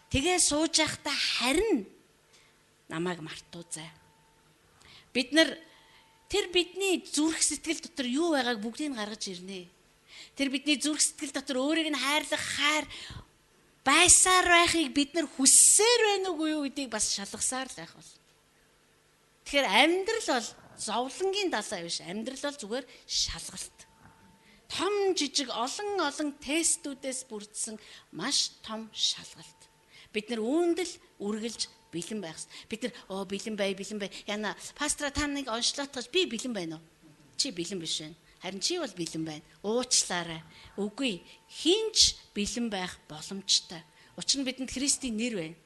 Speaker 2: Тэгээ сууж явахдаа харин намайг мартуузай. Бид нар тэр бидний зүрх сэтгэл дотор юу байгааг бүгдийг нь гаргаж ирнэ. Тэр бидний зүрх сэтгэл дотор өөрийг нь хайрлах хайр байсаар байхыг бид нар хүссээр байна уу юу гэдгийг бас шалгасаар л байх бол. Тэгэхээр амьдрал бол зовлонгийн далай биш. Амьдрал бол зүгээр шалгалт. Том жижиг олон тестүүдээс бүрдсэн маш том шалгалт. Бид нар үүндэл үргэлж бэлэн байх. Бид нар бэлэн бай. Яна пастора та нэг онцлоотгож би бэлэн байна уу? Чи бэлэн биш вэ? Харин чи бол бэлэн байна. Уучлаарай. Үгүй. Хинч бэлэн байх боломжтой. Учир нь бидэнд Христийн нэр байна.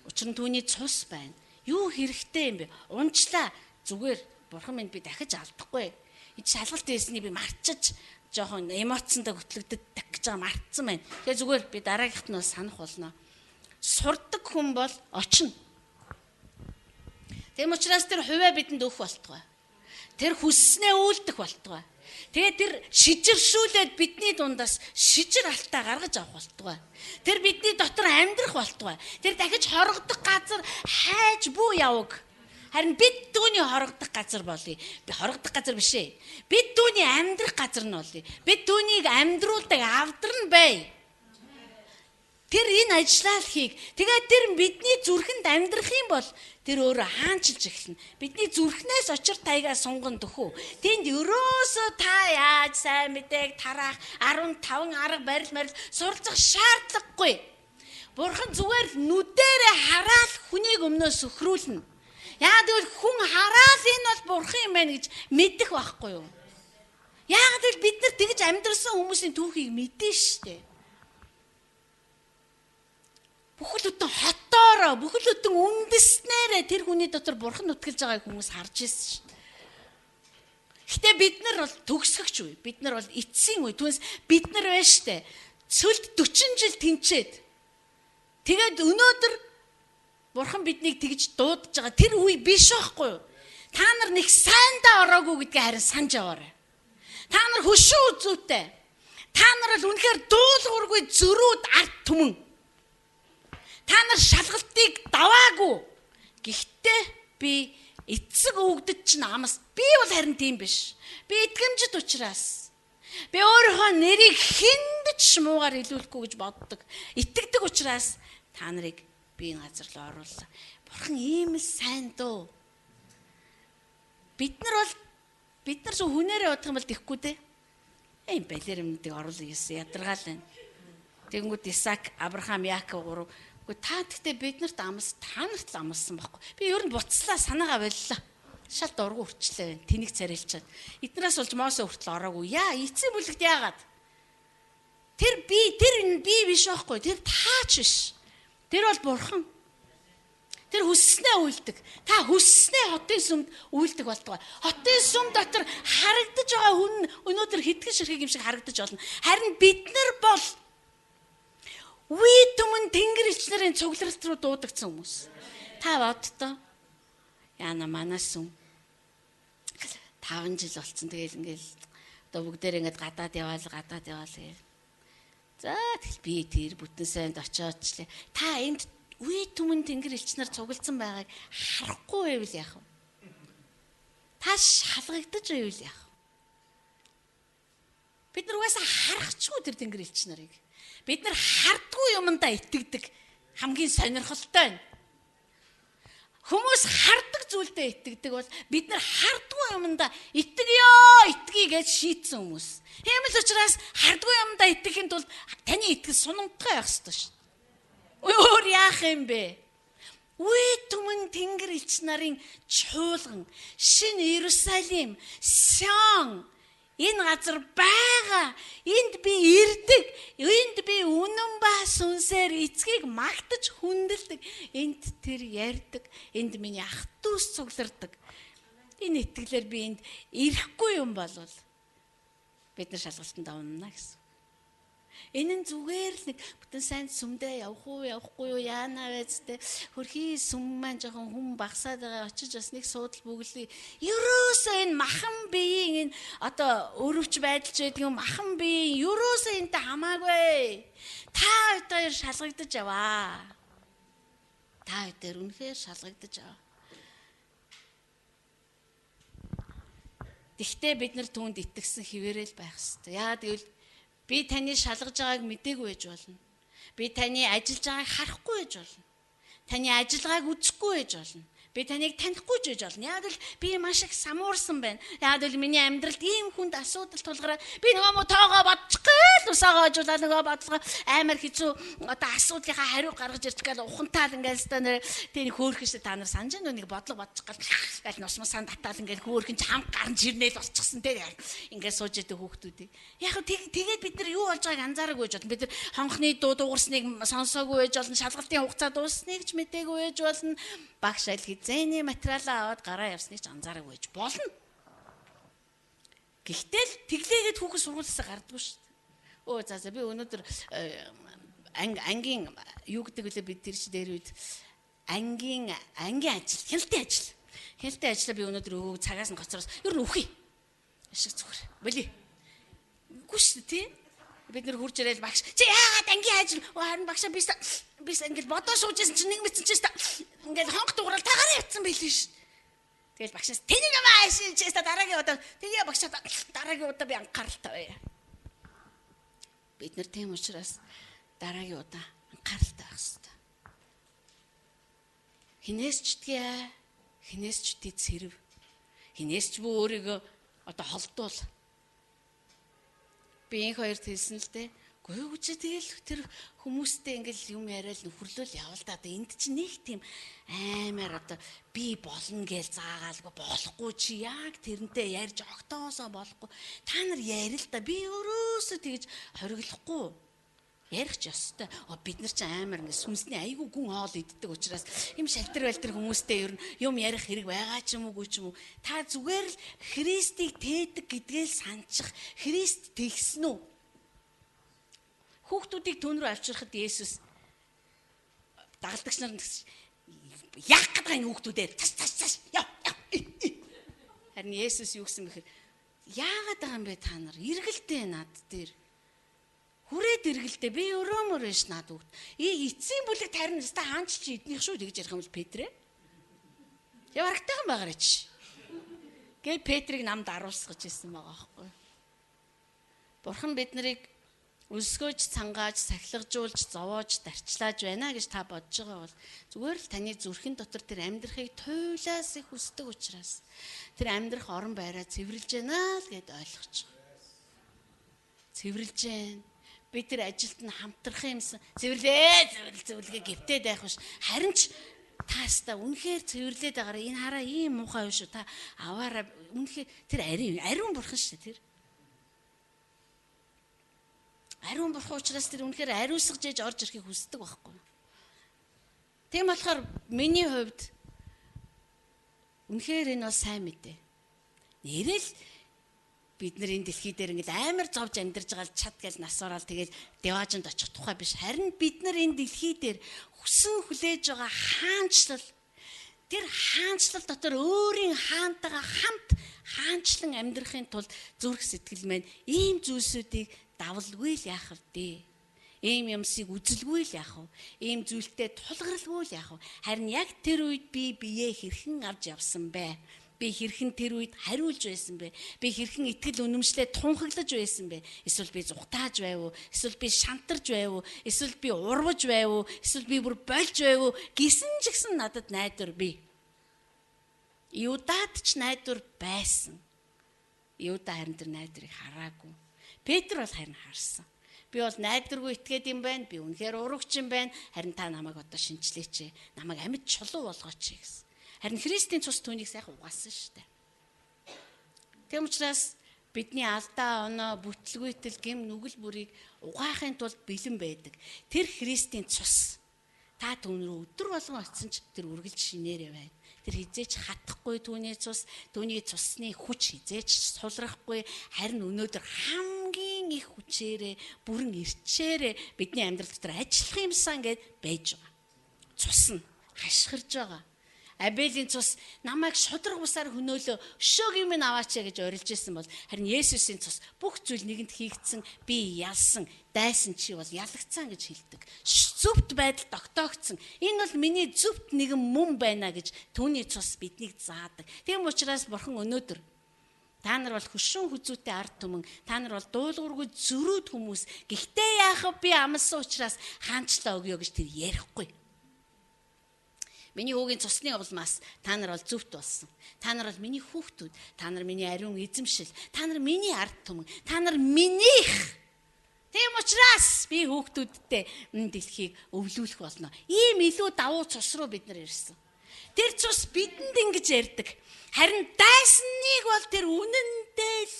Speaker 2: Учир нь түүний цус байна. Юу хэрэгтэй юм бэ? Унчлаа. Зүгээр бурхан минь би дахиж алдахгүй. Энэ шалгалт хийснийг би мартчих жоохон эмоцсондоо хөтлөгддөг гэж байгаа мартсан байна. Тэгээ зүгээр би дараагийнхт нь санах болно. Сурдаг хүн бол очно. Тэм учраас тэр хувиа бидэнд өөх болтугай. Тэр хүсснээ үйлдэх болтугай. Тэгээ тэр шижиршүүлээд бидний дундаас шижир алтаа гаргаж авах болтугай. Тэр бидний дотор амьдрах болтугай. Тэр дахиж хорогдох газар хайж бүү яваг. Харин бид түүний хорогдох газар болъё. Би хорогдох газар биш ээ. Бид түүний амьдрах газар нь болъё. Бид түүнийг амьдруулдаг авдар нь бай. Тэр энэ ажлаа хийх. Тэгээд тэр бидний зүрхэнд амьдрах юм бол тэр өөрөө хаанчилж эхэлнэ. Бидний зүрхнээс очир тайгаа сунган дөхөө. Тэнд ерөөсөө та яаж сайн мэдээг тараах 15 арга барил суралцах шаардлагагүй. Бурхан зүгээр нүдээрээ хараад хүнийг өмнөөс өхрүүлнэ. Яагаад гэвэл хүн хараад энэ бол бурхан юм байна гэж мэдэх байхгүй юу? Яагаад гэвэл бид нар тэгж амьдрсан хүмүүсийн түүхийг мэдэн штэ. Бүхэл бүтэн хотоороо, бүхэл бүтэн үндэснээрээ тэр хүний дотор бурхан нутгалж байгааг хүмүүс харж ирсэн штэ. Гэтэ бид нар бол төгсгөгч үе. Бид нар бол эцсийн үе. Түүнээс бид нар байна штэ. Цөлд 40 жил тэнцээд тэгээд өнөөдөр бурхан биднийг тэгж дуудаж байгаа тэр үе биш байхгүй юу? Та нар нэг сайндаа ороогүй гэдгээ харин санаж аваарай. Та нар хөшөө үзүүтэй. Та нар л үнэхээр дуулуургүй зөрүүд арт түмэн. Та нар шалгалтыг даваагүй. Гэхдээ би эцэг өвгдөд чинь амас. Би бол харин тийм биш. Би итгэмжит учраас. Би өөрийнхөө нэрийг хүнд ч муугаар илүүлэхгүй гэж боддог. Итгэдэг учраас та нарыг би энэ газар руу оруулаа. Бурхан ийм л сайн дөө. Бид нар зөв хүнээрээ бодох юм бол тэхгүй дээ. Ийм балер юмнуудыг оруулах гэсэн ядаргаал байна. Тэгэнгүүт Исаак, Авраам, Яаков гурав. Та гэхдээ бид нарт амс, та нарт л амлсан байхгүй. Би ер нь буцлаа санаагаа боллоо. Шал дургу үрчлээ байна. Тэнийг царилчаад. Эднээс болж Мосе хүртэл ороогүй. Яа, эцсийн бүлэгт яагаад? Тэр би биш байхгүй. Тэр таач биш. Тэр бол бурхан. Тэр хүсснээ үйлдэг. Та хүсснээ хотын сүмд үйлдэг болтугай. Хотын сүм дотор харагдаж байгаа хүн өнөөдөр хэдхэн ширхэг юм шиг харагдаж болно. Харин бид нар бол үе түмэн тэнгэр элчнэрийн цугларалт руу дуудагдсан хүмүүс. Та бодтоо. Яна манай сүм 5 жил болцсон. Тэгэл ингээл одоо бүгдээр ингээд гадаад яваал гээл. За тэгэл би тэр бүтэн сайнд очиодчлаа. Та энд үе түмэн тэнгэр элчнэр цуглдсан байгааг харахгүй байвал яах вэ? Та шалгагдаж байвал яах вэ? Бид нар угаасаа харахчгүй тэр тэнгэр элчнэрийг. Бид нар хардгүй юмдаа итгэдэг хамгийн сонирхолтой нь. Хүмүүс хардаг зүйлдээ итгэдэг бол бид нар хардгүй юмдаа итгэе гэж шийтсэн хүмүүс. Тийм л учраас хардгүй юмдаа итгэхийн тулд таны итгэл сунамтгай байх ёстой шүү. Өөр яах юм бэ? Үе түмэн тэнгэр элч нарын чуулган, шинэ Иерусалим, Сион энэ газар байгаа. Энд би ирдэг. Энд би үнэн ба сүнсээр эцгийг магтаж хүндэлдэг. Энд тэр ярьдаг. Энд миний ах дүүс цуглардаг. Энэ итгэлээр би энд ирэхгүй юм бол бид нар шалгалтанд авна гэсэн. Энэ нь зүгээр л нэг бүтэн сайн сүмдээ явах уу явахгүй юу яана вэ? Хөрхий сүм маань жоохон хүм багсаад байгаа очиж бас нэг суудал бүглээ. Ерөөсөө энэ махан биеийн энэ одоо өрөвч байдалч байдаг юм махан биеийн ерөөсөө энэтэй хамаагүй. Та хоёр шалгагдаж аваа. Та хоёр үнэхээр шалгагдаж аваа. Тэгтээ бид нар түүнд итгэсэн хിവэрэл байх хэрэгтэй. Яагаад гэвэл би таны шалгаж байгааг мэдээгүй байж болно. Би таны ажиллаж байгааг харахгүй байж болно. Таны ажиллагааг үзэхгүй байж болно. Би таныг танихгүй ч байж болно. Яг л би маш их самуурсан байна. Яг л миний амьдралд ийм хүнд асуудал тулгараад би нөгөө тоогоо бодчихгүй л усаагаа ажуулаад нөгөө бодлого амар хэцүү одоо асуудлынхаа хариу гаргаж ирчих гал ухантаал ингээл станаар тэний хөөхөштэй та нар санаж байна нэг бодлого бодчих гал нусмасаа татаал ингээл хөөхөн ч хам гарч ирнэ л болчихсон те ингээл сууж идэг хүүхдүүдийг. Яг тэгээд бид нар юу болж байгааг анзаараагүй байж болно. Бид нар хонхны дуу дуугарсныг сонсоогүй байж болно. Шалгалтын хугацаа дуусныг ч мэдээгүй байж болно. Багш аль хизээний материалаа аваад гараа явсныг ч анзаараагүй байж болно. Гэхдээ тэглээгээд хүүхэн сургуулиасаа гардаггүй шүү дээ. За би өнөөдөр ангийн юу гэдэг вэ бид тэр чи дээр үед ангийн ажил, хяналтын ажлаа би өнөөдөр цагаас нь гоцроос ер нь үхий. Ашиг зүгээр. Боли. Үгүй шүү дээ тий. Бид нэр хурж ирэл багш чи яагаад ангийн ажил харин багшаа би ингээл бодоо суужсэн чинь нэг мэдсэн чинь ингээл хонх дуурал тагараа явцсан байлээ ш. Тэгэл багшаас тэнийг аашиж та дараагийн удаа тэгээ багшаа дараагийн удаа би анхааралтай бай. Бид нар тийм учраас дараагийн удаа анхааралтай байх хэрэгтэй. Хинээс ч тгийа, хинээс ч тэд сэрв. Хинээс ч бүү өөрийгөө одоо холдуул. Би энэ хоёрт хэлсэн л дээ. Гүйгүч тэгэл тэр хүмүүстэй ингээл юм яриад нөхрлөл явал да. Энд чинь нэг тийм аймаар одоо би болно гэж заагаалгүй болохгүй чи яг тэрнтэй ярьж огтоосоо болохгүй. Та нар ярил да. Би өрөөсөө тэгж хориглохгүй. Ярих ч ёстой. Бид нар ч аймаар ингээ сүнсний айгүй гүн хоол иддэг учраас юм шалтар балтар хүмүүстэй ер нь юм ярих хэрэг байгаа ч юм уу ч юм уу. Та зүгээр л Христийг тээдэг гэдгээл санчих. Христ тэгсэн үү? Хүүхдүүдийг түн рүү авчрахад Есүс дагалдагч нар яах гэдэг энэ хүүхдүүдээр тас яв. Харин Есүс юу гэсэн бэхээр яагаад байгаа юм бэ та нар? Эргэлдээ над дээр. Хүрээд эргэлдээ би өрөөмөрөөш над хүүхд. Эцсийн бүлэг тарин өстө хаанч чи эднийх шүү тэгж ярих юм бол Петрэ. Яварагтайхан байгаарай чи. Гээ Петрийг намд аруулсгаж ирсэн байгаа байхгүй. Бурхан бид нарыг өсгөөж, цангааж, сахилгажуулж, зовоож, дарчлааж байна гэж та бодож байгаа бол зүгээр л таны зүрхэн дотор тэр амьдрахыг туйлаас их хүсдэг учраас тэр амьдрах орон байраа цэвэрлж байна л гэд ойлгож байгаа. Цэвэрлж байна. Би тэр ажилд нь хамтрах юмсан. Цэвэрлэгээ гэвтээд байх биш. Харин ч тааста үнэхээр цэвэрлээд байгаараа энэ хараа ийм муухай юу шүү. Та аваараа үнэхээр тэр ариун бурхан шүү тэр. Ариун бурхан учраас тэр үнэхээр ариусгаж ээж орж ирэхийг хүсдэг байхгүй. Тийм болохоор миний хувьд үнэхээр энэ бол сайн мэдээ. Нэрэл бид нар энэ дэлхий дээр ингээд амар зовж амьдарч байгаа чад гэж нас ороод тэгээд деважинд очих тухай биш. Харин бид нар энэ дэлхий дээр хүсэн хүлээж байгаа хаанчлал тэр хаанчлал дотор өөрийн хаантайгаа хамт хаанчлан амьдрахын тулд зүрх сэтгэл маань ийм зүйлсүүдийг давалгүй л яах вэ? Ийм юмсыг үзэлгүй л яах вэ? Ийм зүйлтэй тулгаралгүй л яах вэ? Харин яг тэр үед би биеэ хэрхэн авч явсан бэ? Би хэрхэн тэр үед хариулж байсан бэ? Би хэрхэн итгэл үнэмшлээ тунхаглаж байсан бэ? Эсвэл би зүхтааж байв уу? Эсвэл би шантарж байв уу? Эсвэл би урвж байв уу? Эсвэл би бүр болж байв уу? Гисэн ч гэсэн надад найдвар бий. Юдад ч найдвар байсан. Юда харин тэр найдварыг хараагүй. Петр бол харин харсан. Би бол найдваргүй итгээд юм байна. Би үнэхээр урагч юм байна. Харин та намайг одоо шинчлээч. Намайг амьд чулуу болгооч гэсэн. Харин Христийн цус түүнийг сайхан угаасан шүү дээ. Тэм учраас бидний алдаа оноо бүтлгүйтэл гэм нүгэл бүрийг угаахын тулд бэлэн байдаг. Тэр Христийн цус та түүн рүү өдөр болгон очсон ч тэр үргэлж шинээрээ байна. Тэр хизээч хатахгүй түүний цусны хүч хизээч сулрахгүй. Харин өнөөдөр хамгийн их хүчээрээ бүрэн ирчээрээ бидний амьдрал дотор ажиллах юмсан гэд байж байгаа. Цус нь хашгирж байгаа. Абелийн цус намайг шудраг бусаар хөнөөлөө өшөөг юм аваач гэж орилж исэн бол харин Есүсийн цус бүх зүйл нэгэнд хийгдсэн би ялсан дайсан чи бол ялагдсан гэж хэлдэг. Зөвхт байдал тогтоогдсон. Энэ бол миний зөвхт нэгэн мөн байна гэж түүний цус биднийг заадаг. Тийм учраас Бурхан өнөөдөр та нар бол хөшүүн хүзүүтэй ард түмэн, та нар бол дуулуургүй зөрүүд хүмүүс. Гэхдээ яах вэ? Би амлсан учраас хаанчлаа өгөө гэж тэр ярихгүй. Миний хүүгийн цусны улмаас та нар бол зөвхт болсон. Та нар бол миний хүүхдүүд, та нар миний ариун эзэмшил, та нар миний ард түмэн, та нар минийх. Тийм учраас би хүүхдүүдтэй энэ дэлхийг өвлүүлэх болно. Ийм илүү давуу цус руу бид нар ирсэн. Тэр цус бидэнд ингэж ярьдаг. Харин дайсныг бол тэр үнэндээ л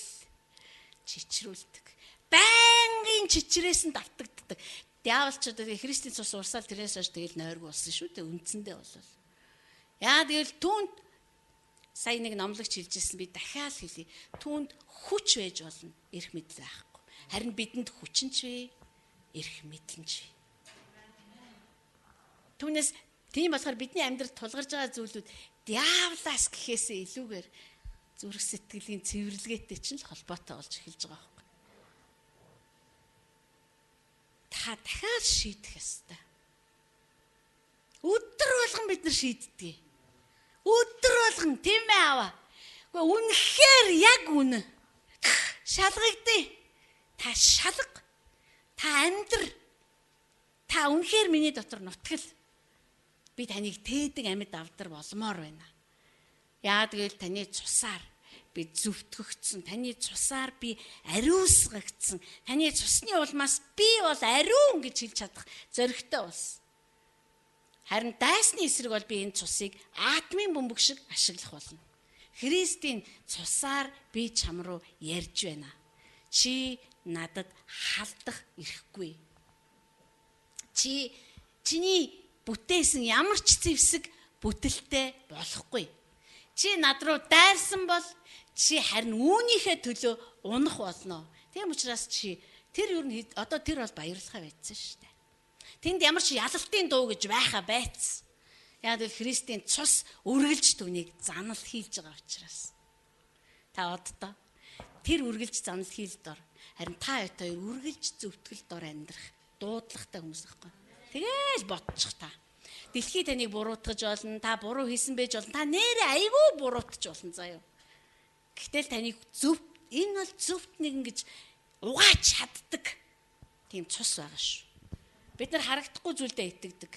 Speaker 2: чичрүүлдэг. Байнгын чичрээс нь давтагддаг. Диаволчдод Христийн цус урсаал тэрээс хойш тэгэл нойргүй болсон шүү дээ үндсэндээ бол. Яа тэгэл түүнд сая нэг номлогч хэлжсэн би дахиад хэлье. Түүнд хүч байж болно, эрх мэдэл байхгүй. Харин бидэнд хүч нь ч вэ, эрх мэдэл нь ч вэ. Түүнээс тийм болохоор бидний амьдралд тулгарч байгаа зүйлүүд диаволоос гэхээсээ илүүгээр зүрх сэтгэлийн цэвэрлэгээтэй ч л холбоотой болж эхэлж байгаа байхгүй. Та дахиад шийдэх ёстой. Өдөр болгон бид нар шийддэг. Өдөр болгон тийм ээ аваа. Гэхдээ үнэхээр яг үнэ. Шалгагдъя. Та шалга. Та амьдр. Та үнэхээр миний дотор нутгал. Би таныг тээдэг амьд авдар болмоор байна. Яа тэгэл таны цусаар би зөвтгөгдсөн. Таны цусаар би ариусгагдсан. Таны цусны улмаас би бол ариун гэж хэлж чадах зоригтой болсон. Харин дайсны эсрэг бол би энэ цусыг атмын бөмбөг шиг ашиглах болно. Христийн цусаар би чам руу ярьж байна. Чи надад халдах ирэхгүй. Чиний бүтээсэн ямар ч зэвсэг бүтэлтэй болохгүй. Чи над руу дайрсан бол чи харин үүнийхээ төлөө унах болно. Тийм учраас чи тэр юу н одоо тэр бол баярлахаа байцсан шүү дээ. Тэнд ямар ч ялалтын дуу гэж байхаа байц. Яг л Христийн цус үргэлж түүнийг занал хийлж байгаа учраас. Та оддоо тэр үргэлж занал хийл дор харин та хоёр үргэлж зөвтгөл дор амьдрах дуудлагатай хүмүүс байхгүй. Тэгээл бодчих та. Дэлхий таныг буруутгаж болно. Та буруу хийсэн байж болно. Та нэрээ айгүй буруутгаж болно заяа. Гэтэл таныг энэ бол зөвхт нэгэн гэж угаач чаддаг тийм цус байгаа шүү. Бид нар харагдахгүй зүйлдээ итгэдэг.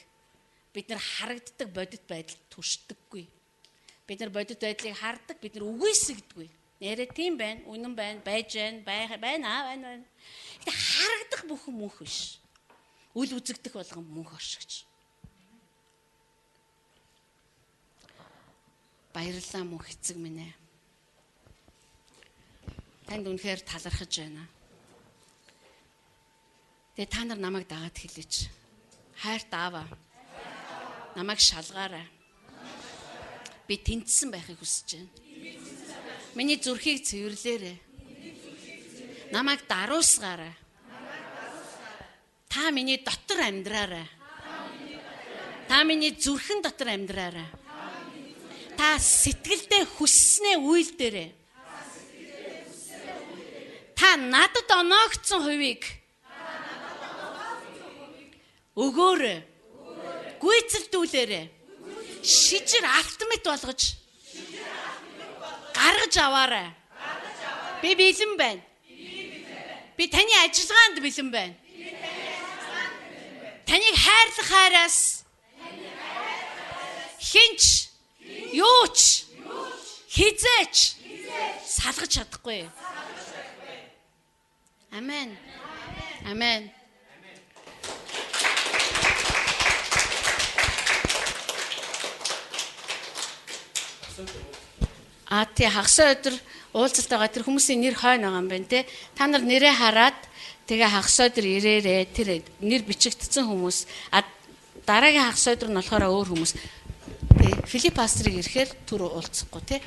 Speaker 2: Бид нар харагддаг бодит байдал түшдэггүй. Бид нар бодит байдлыг хардаг, бид нар үгүйсгдэггүй. Нэрээ тийм байна, үнэн байна, байж байна. Гэтэ харагдах бүхэн мөнх биш. Үл үзэгдэх болгон мөнх оршигч. Баярлалаа мөнх эцэг минь ээ. Танд үнэхээр талархаж байна. Тэгээ та нар намайг дагаад хэлээч. Хайрт аава. Намайг шалгаарай. Би тэнцсэн байхыг хүсэж байна. Миний зүрхийг цэвэрлээрэй. Намайг даруусгаарай. Та миний дотор амьдраарай. Та миний зүрхэн дотор амьдраарай. Та сэтгэлдээ хүсснээ үйлдээрэй. Та надад оноогдсон хувийг өгөөрэй. Гүйцэлдүүлээрэй. Шижир автомат болгож гаргаж аваарай. Би бэлэн байна. Би таны ажиллагаанд бэлэн байна. Таныг хайрлах хайраас хинч юуч хизээч салгаж чадахгүй. Амен. Амен. Тий хагас өдөр уулзалт байгаа тэр хүмүүсийн нэр хойно байгаа юм байна те. Та нар нэрээ хараад тэгээ хагас өдөр ирээрээ тэр нэр бичигдсэн хүмүүс дараагийн хагас өдөр нь болохоор өөр хүмүүс. Филипп пастрыг ирэхээр түр уулзахгүй те.